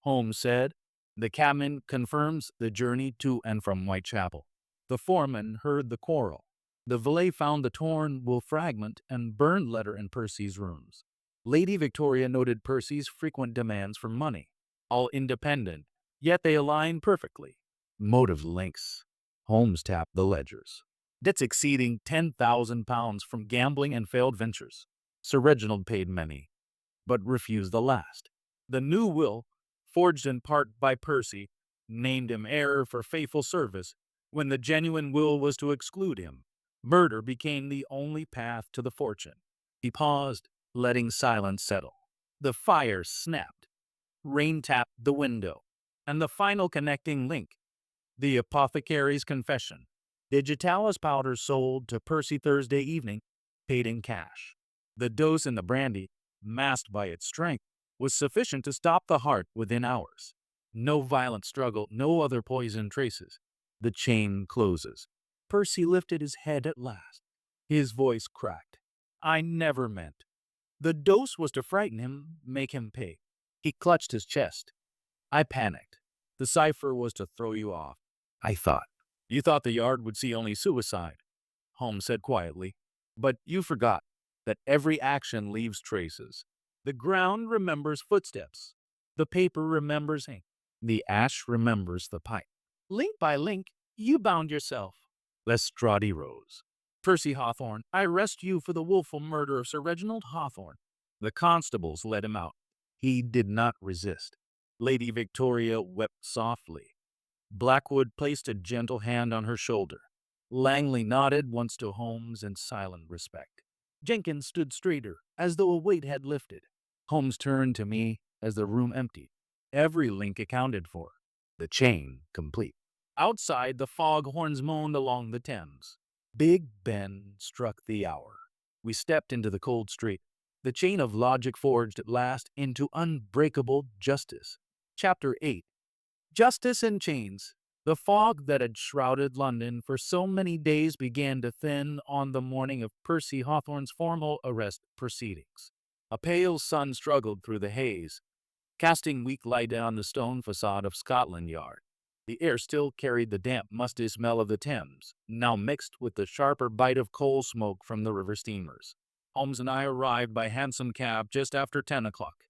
Holmes said. The cabman confirms the journey to and from Whitechapel. The foreman heard the quarrel. The valet found the torn wool fragment and burned letter in Percy's rooms. Lady Victoria noted Percy's frequent demands for money. All independent, yet they align perfectly. Motive links. Holmes tapped the ledgers. Debts exceeding £10,000 from gambling and failed ventures. Sir Reginald paid many, but refused the last. The new will, forged in part by Percy, named him heir for faithful service when the genuine will was to exclude him. Murder became the only path to the fortune. He paused, letting silence settle. The fire snapped. Rain tapped the window. And the final connecting link, the apothecary's confession. Digitalis powder sold to Percy Thursday evening, paid in cash. The dose in the brandy, masked by its strength, was sufficient to stop the heart within hours. No violent struggle, no other poison traces. The chain closes. Percy lifted his head at last. His voice cracked. I never meant. The dose was to frighten him, make him pay. He clutched his chest. I panicked. The cipher was to throw you off. I thought. You thought the yard would see only suicide. Holmes said quietly. But you forgot that every action leaves traces. The ground remembers footsteps. The paper remembers ink. The ash remembers the pipe. Link by link, you bound yourself. Lestrade rose. Percy Hawthorne, I arrest you for the willful murder of Sir Reginald Hawthorne. The constables led him out. He did not resist. Lady Victoria wept softly. Blackwood placed a gentle hand on her shoulder. Langley nodded once to Holmes in silent respect. Jenkins stood straighter, as though a weight had lifted. Holmes turned to me as the room emptied. Every link accounted for. The chain complete. Outside, the foghorns moaned along the Thames. Big Ben struck the hour. We stepped into the cold street. The chain of logic forged at last into unbreakable justice. Chapter 8. Justice in Chains. The fog that had shrouded London for so many days began to thin on the morning of Percy Hawthorne's formal arrest proceedings. A pale sun struggled through the haze, casting weak light on the stone facade of Scotland Yard. The air still carried the damp, musty smell of the Thames, now mixed with the sharper bite of coal smoke from the river steamers. Holmes and I arrived by hansom cab just after 10 o'clock.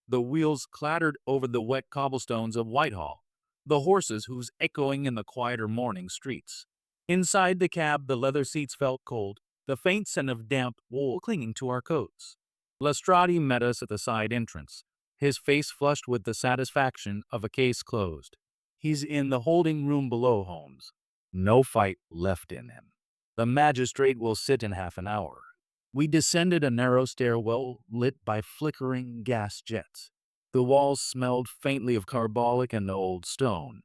The wheels clattered over the wet cobblestones of Whitehall, the horses hooves echoing in the quieter morning streets. Inside the cab, the leather seats felt cold, the faint scent of damp wool clinging to our coats. Lestrade met us at the side entrance, his face flushed with the satisfaction of a case closed. He's in the holding room below, Holmes. No fight left in him. The magistrate will sit in half an hour. We descended a narrow stairwell lit by flickering gas jets. The walls smelled faintly of carbolic and old stone.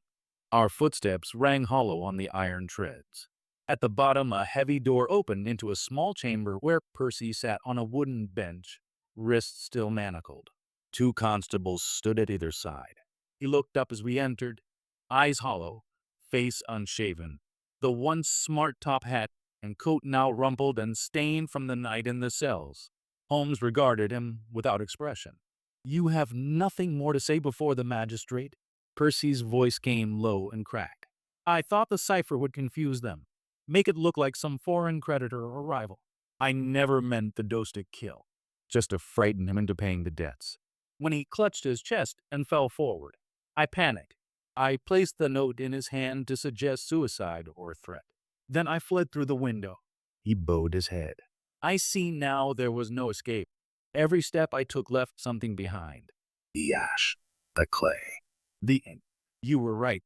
Our footsteps rang hollow on the iron treads. At the bottom, a heavy door opened into a small chamber where Percy sat on a wooden bench, wrists still manacled. 2 constables stood at either side. He looked up as we entered, eyes hollow, face unshaven, the once smart top hat and coat now rumpled and stained from the night in the cells. Holmes regarded him without expression. You have nothing more to say before the magistrate? Percy's voice came low and cracked. I thought the cipher would confuse them, make it look like some foreign creditor or rival. I never meant the dose to kill, just to frighten him into paying the debts. When he clutched his chest and fell forward, I panicked. I placed the note in his hand to suggest suicide or threat. Then I fled through the window. He bowed his head. I see now there was no escape. Every step I took left something behind. The ash, the clay, the ink. You were right.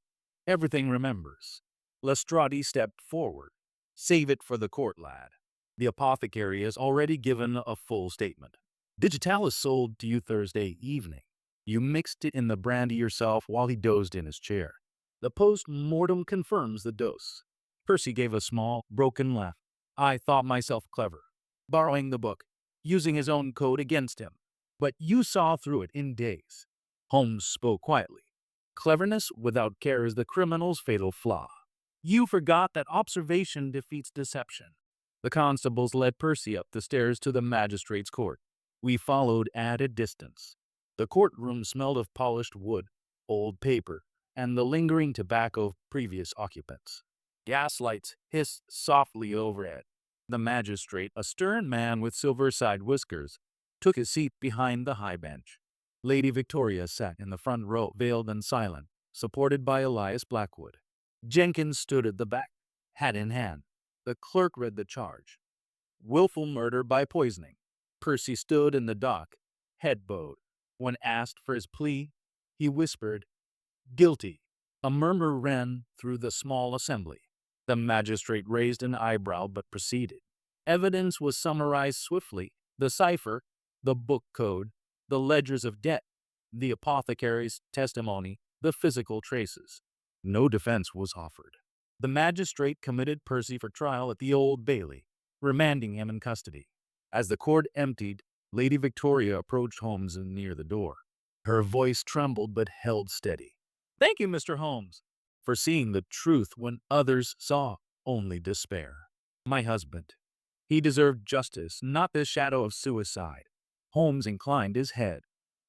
Everything remembers. Lestrade stepped forward. Save it for the court, lad. The apothecary has already given a full statement. Digitalis sold to you Thursday evening. You mixed it in the brandy yourself while he dozed in his chair. The post-mortem confirms the dose. Percy gave a small, broken laugh. I thought myself clever, borrowing the book, using his own code against him. But you saw through it in days. Holmes spoke quietly. Cleverness without care is the criminal's fatal flaw. You forgot that observation defeats deception. The constables led Percy up the stairs to the magistrate's court. We followed at a distance. The courtroom smelled of polished wood, old paper, and the lingering tobacco of previous occupants. Gas lights hissed softly overhead. The magistrate, a stern man with silver side whiskers, took his seat behind the high bench. Lady Victoria sat in the front row, veiled and silent, supported by Elias Blackwood. Jenkins stood at the back, hat in hand. The clerk read the charge. Willful murder by poisoning. Percy stood in the dock, head bowed. When asked for his plea, he whispered, Guilty. A murmur ran through the small assembly. The magistrate raised an eyebrow but proceeded. Evidence was summarized swiftly. The cipher, the book code, the ledgers of debt, the apothecary's testimony, the physical traces. No defense was offered. The magistrate committed Percy for trial at the Old Bailey, remanding him in custody. As the court emptied, Lady Victoria approached Holmes near the door. Her voice trembled but held steady. Thank you, Mr. Holmes, for seeing the truth when others saw only despair. My husband. He deserved justice, not the shadow of suicide. Holmes inclined his head.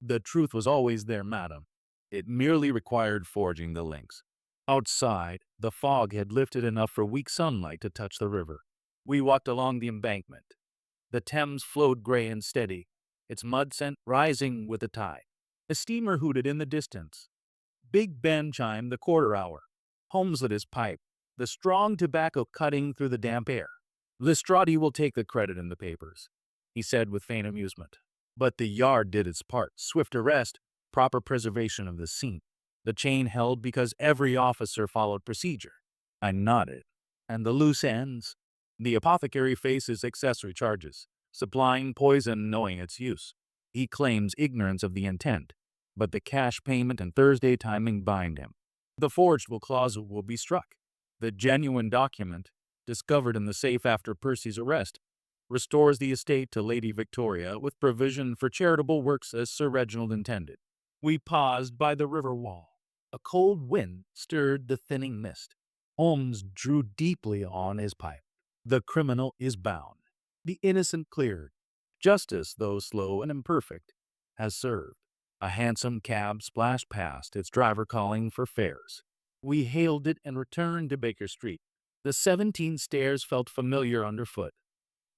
The truth was always there, madam. It merely required forging the links. Outside, the fog had lifted enough for weak sunlight to touch the river. We walked along the embankment. The Thames flowed gray and steady, its mud scent rising with the tide. A steamer hooted in the distance. Big Ben chimed the quarter hour. Holmes lit his pipe, the strong tobacco cutting through the damp air. "Lestrade will take the credit in the papers," he said with faint amusement. But the yard did its part: swift arrest, proper preservation of the scene. The chain held because every officer followed procedure. I nodded. "And the loose ends?" "The apothecary faces accessory charges, supplying poison knowing its use. He claims ignorance of the intent, but the cash payment and Thursday timing bind him. The forged clause will be struck. The genuine document, discovered in the safe after Percy's arrest, restores the estate to Lady Victoria with provision for charitable works as Sir Reginald intended." We paused by the river wall. A cold wind stirred the thinning mist. Holmes drew deeply on his pipe. "The criminal is bound. The innocent cleared. Justice, though slow and imperfect, has served." A hansom cab splashed past, its driver calling for fares. We hailed it and returned to Baker Street. The 17 stairs felt familiar underfoot.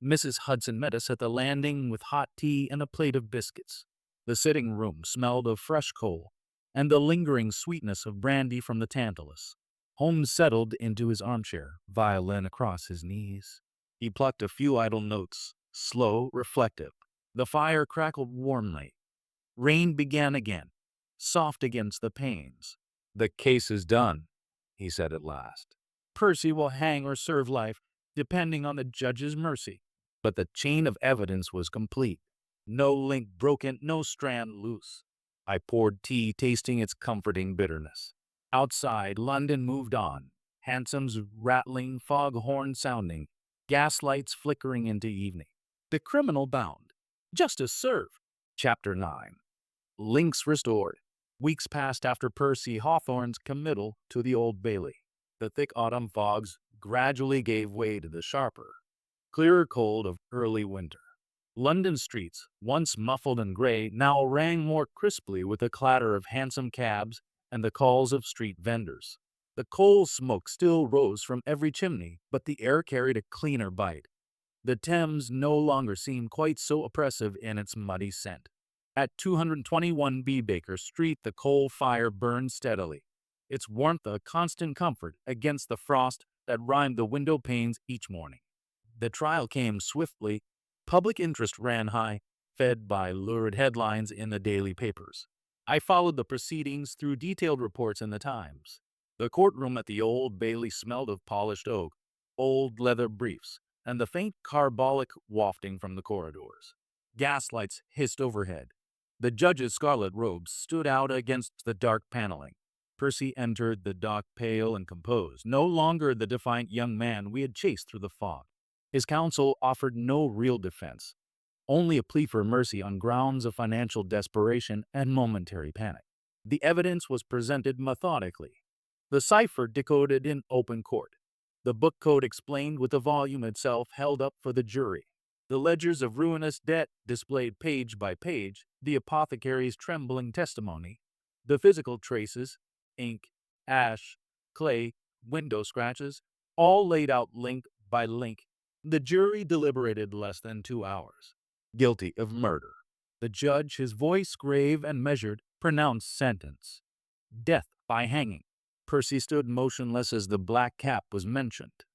Mrs. Hudson met us at the landing with hot tea and a plate of biscuits. The sitting room smelled of fresh coal and the lingering sweetness of brandy from the Tantalus. Holmes settled into his armchair, violin across his knees. He plucked a few idle notes, slow, reflective. The fire crackled warmly. Rain began again, soft against the panes. "The case is done," he said at last. "Percy will hang or serve life, depending on the judge's mercy." But the chain of evidence was complete. No link broken, no strand loose. I poured tea, tasting its comforting bitterness. Outside, London moved on. Hansoms rattling, foghorn sounding, gaslights flickering into evening. The criminal bound. Justice served. Chapter 9. Links restored. Weeks passed after Percy Hawthorne's committal to the Old Bailey. The thick autumn fogs gradually gave way to the sharper, clearer cold of early winter. London streets, once muffled and gray, now rang more crisply with the clatter of hansom cabs and the calls of street vendors. The coal smoke still rose from every chimney, but the air carried a cleaner bite. The Thames no longer seemed quite so oppressive in its muddy scent. At 221B Baker Street, the coal fire burned steadily, its warmth a constant comfort against the frost that rimed the window panes each morning. The trial came swiftly. Public interest ran high, fed by lurid headlines in the daily papers. I followed the proceedings through detailed reports in the Times. The courtroom at the Old Bailey smelled of polished oak, old leather briefs, and the faint carbolic wafting from the corridors. Gaslights hissed overhead. The judge's scarlet robes stood out against the dark paneling. Percy entered the dock pale and composed, no longer the defiant young man we had chased through the fog. His counsel offered no real defense, only a plea for mercy on grounds of financial desperation and momentary panic. The evidence was presented methodically. The cipher decoded in open court. The book code explained with the volume itself held up for the jury. The ledgers of ruinous debt displayed page by page the apothecary's trembling testimony. The physical traces, ink, ash, clay, window scratches, all laid out link by link. The jury deliberated less than 2 hours. Guilty of murder. The judge, his voice grave and measured, pronounced sentence: death by hanging. Percy stood motionless as the black cap was mentioned.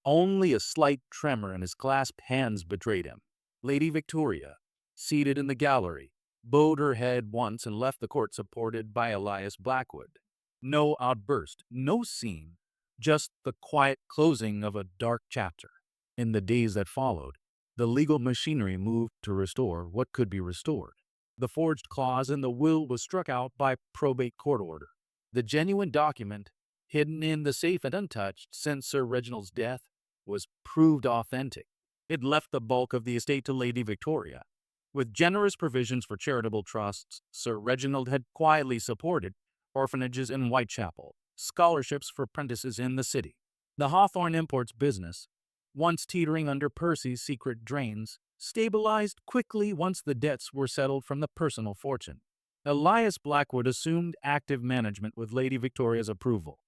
Only a slight tremor in his clasped hands betrayed him. Lady Victoria, seated in the gallery, bowed her head once and left the court supported by Elias Blackwood. No outburst, no scene, just the quiet closing of a dark chapter. In the days that followed, the legal machinery moved to restore what could be restored. The forged clause in the will was struck out by probate court order. The genuine document, hidden in the safe and untouched since Sir Reginald's death, was proved authentic. It left the bulk of the estate to Lady Victoria. With generous provisions for charitable trusts, Sir Reginald had quietly supported orphanages in Whitechapel, scholarships for apprentices in the city. The Hawthorne Imports business, once teetering under Percy's secret drains, stabilized quickly once the debts were settled from the personal fortune. Elias Blackwood assumed active management with Lady Victoria's approval.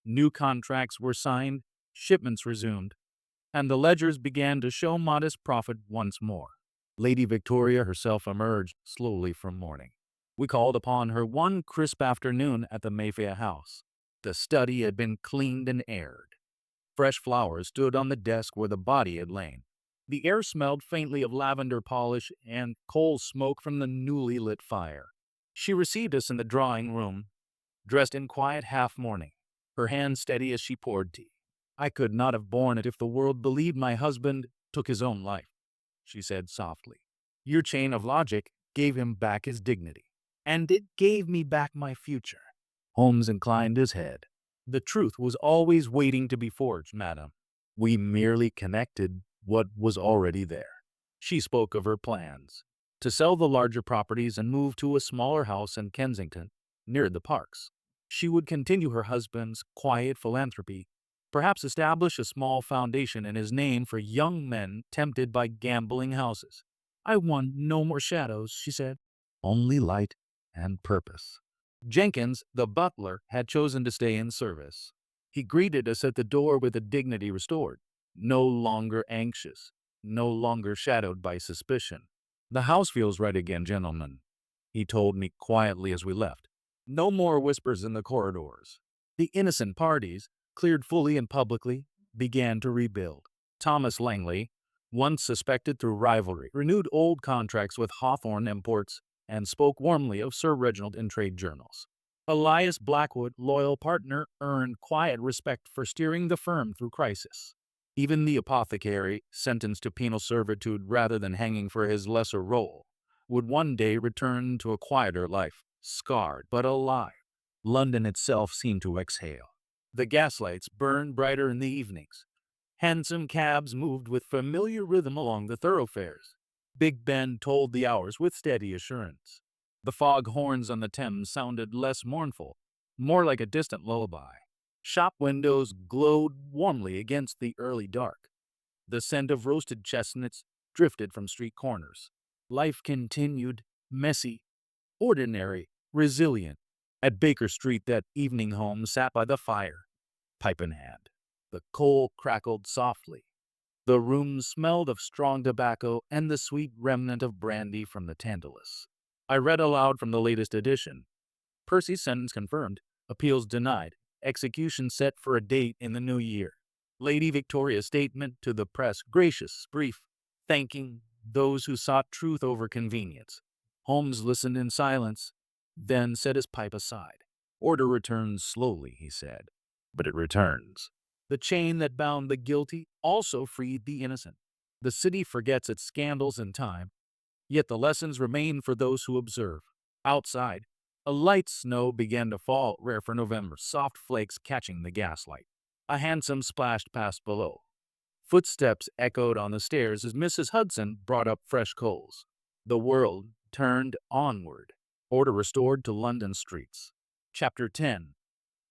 New contracts were signed, shipments resumed. and the ledgers began to show modest profit once more. Lady Victoria herself emerged slowly from mourning. We called upon her one crisp afternoon at the Mayfair house. The study had been cleaned and aired. Fresh flowers stood on the desk where the body had lain. The air smelled faintly of lavender polish and coal smoke from the newly lit fire. She received us in the drawing room, dressed in quiet half-mourning, her hand steady as she poured tea. "I could not have borne it if the world believed my husband took his own life," she said softly. "Your chain of logic gave him back his dignity, and it gave me back my future." Holmes inclined his head. "The truth was always waiting to be forged, madam. We merely connected what was already there." She spoke of her plans to sell the larger properties and move to a smaller house in Kensington, near the parks. She would continue her husband's quiet philanthropy, perhaps establish a small foundation in his name for young men tempted by gambling houses. "I want no more shadows," she said. "Only light and purpose." Jenkins, the butler, had chosen to stay in service. He greeted us at the door with a dignity restored, no longer anxious, no longer shadowed by suspicion. "The house feels right again, gentlemen," he told me quietly as we left. No more whispers in the corridors. The innocent parties, cleared fully and publicly, began to rebuild. Thomas Langley, once suspected through rivalry, renewed old contracts with Hawthorne Imports and spoke warmly of Sir Reginald in trade journals. Elias Blackwood, loyal partner, earned quiet respect for steering the firm through crisis. Even the apothecary, sentenced to penal servitude rather than hanging for his lesser role, would one day return to a quieter life, scarred but alive. London itself seemed to exhale. The gaslights burned brighter in the evenings. Hansom cabs moved with familiar rhythm along the thoroughfares. Big Ben told the hours with steady assurance. The fog horns on the Thames sounded less mournful, more like a distant lullaby. Shop windows glowed warmly against the early dark. The scent of roasted chestnuts drifted from street corners. Life continued, messy, ordinary, resilient. At Baker Street that evening, Holmes sat by the fire, pipe in hand. The coal crackled softly. The room smelled of strong tobacco and the sweet remnant of brandy from the Tantalus. I read aloud from the latest edition. Percy's sentence confirmed, appeals denied, execution set for a date in the new year. Lady Victoria's statement to the press gracious, brief, thanking those who sought truth over convenience. Holmes listened in silence, then set his pipe aside. "Order returns slowly," he said, "but it returns." The chain that bound the guilty also freed the innocent. The city forgets its scandals in time, yet the lessons remain for those who observe. Outside, a light snow began to fall, rare for November, soft flakes catching the gaslight. A hansom splashed past below. Footsteps echoed on the stairs as Mrs. Hudson brought up fresh coals. The world turned onward. Order restored to London streets. Chapter 10.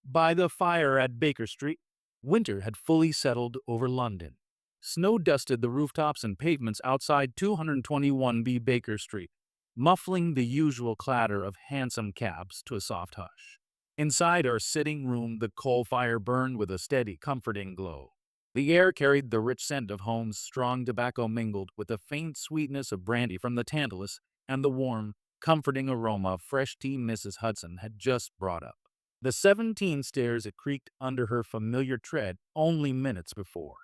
By the fire at Baker Street, winter had fully settled over London. Snow dusted the rooftops and pavements outside 221B Baker Street, muffling the usual clatter of hansom cabs to a soft hush. Inside our sitting room, the coal fire burned with a steady, comforting glow. The air carried the rich scent of Holmes' strong tobacco mingled with the faint sweetness of brandy from the Tantalus and the warm, comforting aroma of fresh tea Mrs. Hudson had just brought up. The 17 stairs had creaked under her familiar tread only minutes before.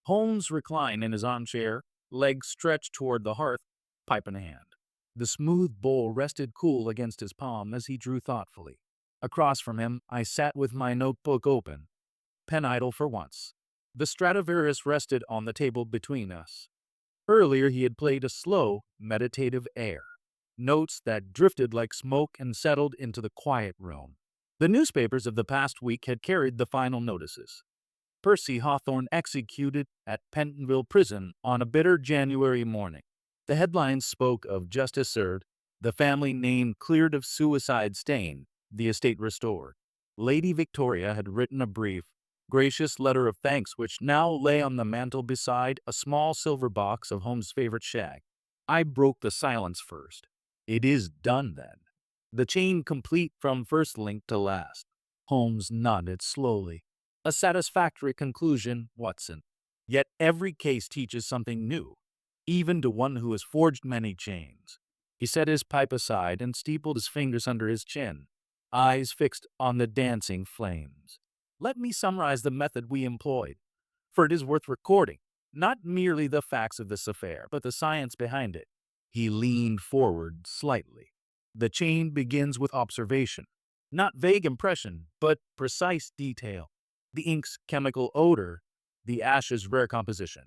Holmes reclined in his armchair, legs stretched toward the hearth, pipe in hand. The smooth bowl rested cool against his palm as he drew thoughtfully. Across from him, I sat with my notebook open, pen idle for once. The Stradivarius rested on the table between us. Earlier he had played a slow, meditative air, notes that drifted like smoke and settled into the quiet room. The newspapers of the past week had carried the final notices. Percy Hawthorne executed at Pentonville Prison on a bitter January morning. The headlines spoke of justice served, the family name cleared of suicide stain, the estate restored. Lady Victoria had written a brief, gracious letter of thanks which now lay on the mantel beside a small silver box of Holmes' favorite shag. I broke the silence first. "It is done, then. The chain complete from first link to last." Holmes nodded slowly. "A satisfactory conclusion, Watson." Yet every case teaches something new, even to one who has forged many chains. He set his pipe aside and steepled his fingers under his chin, eyes fixed on the dancing flames. Let me summarize the method we employed, for it is worth recording, not merely the facts of this affair, but the science behind it. He leaned forward slightly. The chain begins with observation, not vague impression, but precise detail. The ink's chemical odor, the ash's rare composition,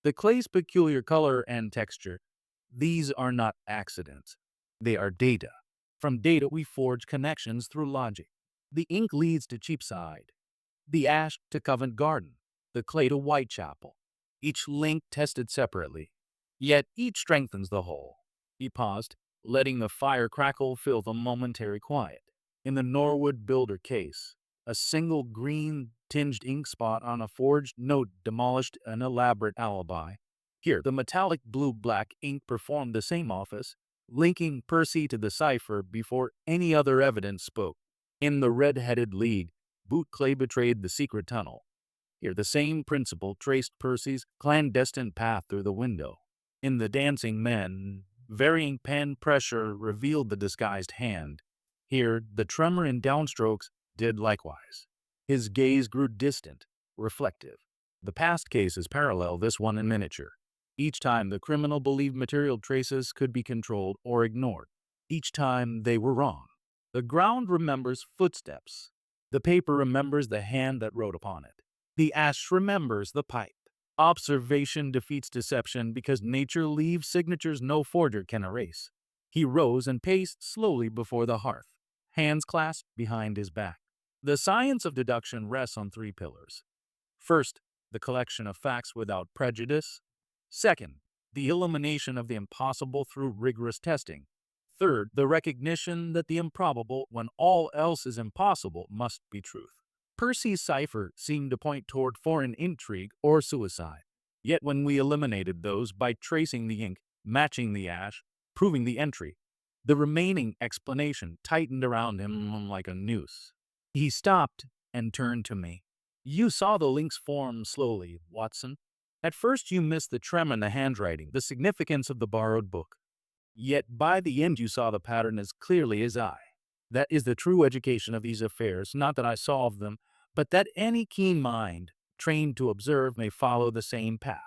the clay's peculiar color and texture. These are not accidents. They are data. From data we forge connections through logic. The ink leads to Cheapside, the ash to Covent Garden, the clay to Whitechapel. Each link tested separately, yet each strengthens the whole. He paused, letting the fire crackle fill the momentary quiet. In the Norwood Builder case, a single green-tinged ink spot on a forged note demolished an elaborate alibi. Here, the metallic blue-black ink performed the same office, linking Percy to the cipher before any other evidence spoke. In the Red-Headed League, boot clay betrayed the secret tunnel. Here, the same principle traced Percy's clandestine path through the window. In The Dancing Men, varying pen pressure revealed the disguised hand. Here, the tremor in downstrokes did likewise. His gaze grew distant, reflective. The past cases parallel this one in miniature. Each time the criminal believed material traces could be controlled or ignored. Each time they were wrong. The ground remembers footsteps. The paper remembers the hand that wrote upon it. The ash remembers the pipe. Observation defeats deception because nature leaves signatures no forger can erase. He rose and paced slowly before the hearth, hands clasped behind his back. The science of deduction rests on three pillars. First, the collection of facts without prejudice. Second, the elimination of the impossible through rigorous testing. Third, the recognition that the improbable, when all else is impossible, must be truth. Percy's cipher seemed to point toward foreign intrigue or suicide. Yet when we eliminated those by tracing the ink, matching the ash, proving the entry, the remaining explanation tightened around him like a noose. He stopped and turned to me. You saw the links form slowly, Watson. At first you missed the tremor in the handwriting, the significance of the borrowed book. Yet by the end you saw the pattern as clearly as I. That is the true education of these affairs, not that I solved them, but that any keen mind, trained to observe, may follow the same path.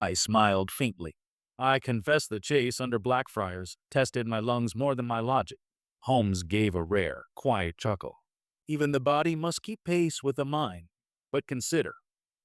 I smiled faintly. I confess the chase under Blackfriars tested my lungs more than my logic. Holmes gave a rare, quiet chuckle. Even the body must keep pace with the mind. But consider,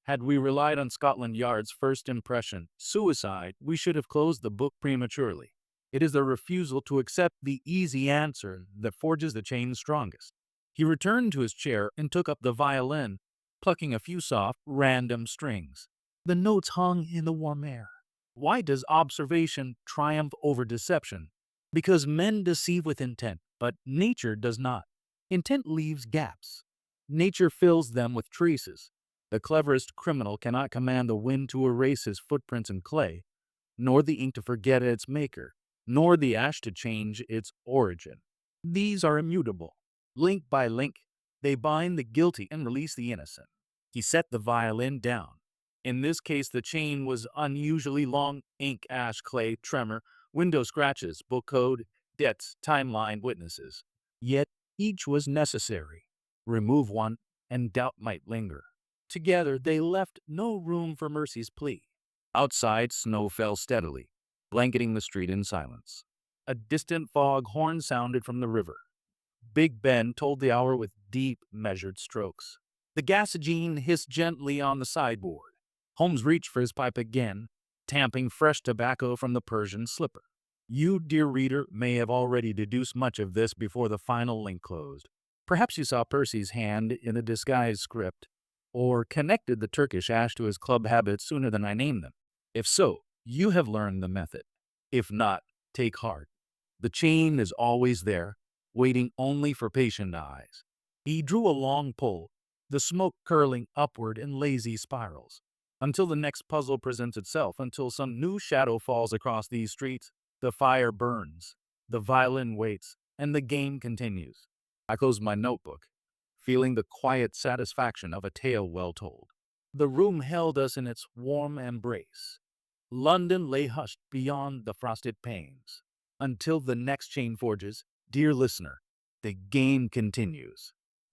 had we relied on Scotland Yard's first impression, suicide, we should have closed the book prematurely. It is the refusal to accept the easy answer that forges the chain strongest. He returned to his chair and took up the violin, plucking a few soft, random strings. The notes hung in the warm air. Why does observation triumph over deception? Because men deceive with intent, but nature does not. Intent leaves gaps. Nature fills them with traces. The cleverest criminal cannot command the wind to erase his footprints in clay, nor the ink to forget its maker, nor the ash to change its origin. These are immutable. Link by link, they bind the guilty and release the innocent. He set the violin down. In this case, the chain was unusually long: ink, ash, clay, tremor, window scratches, book code, debts, timeline, witnesses. Yet each was necessary. Remove one, and doubt might linger. Together, they left no room for Mercy's plea. Outside, snow fell steadily, blanketing the street in silence. A distant fog horn sounded from the river. Big Ben told the hour with deep, measured strokes. The gasogene hissed gently on the sideboard. Holmes reached for his pipe again, tamping fresh tobacco from the Persian slipper. You, dear reader, may have already deduced much of this before the final link closed. Perhaps you saw Percy's hand in the disguised script, or connected the Turkish ash to his club habits sooner than I named them. If so, you have learned the method. If not, take heart. The chain is always there, waiting only for patient eyes. He drew a long pull, the smoke curling upward in lazy spirals. Until the next puzzle presents itself, until some new shadow falls across these streets, the fire burns, the violin waits, and the game continues. I closed my notebook, feeling the quiet satisfaction of a tale well told. The room held us in its warm embrace. London lay hushed beyond the frosted panes. Until the next chain forges, dear listener, the game continues.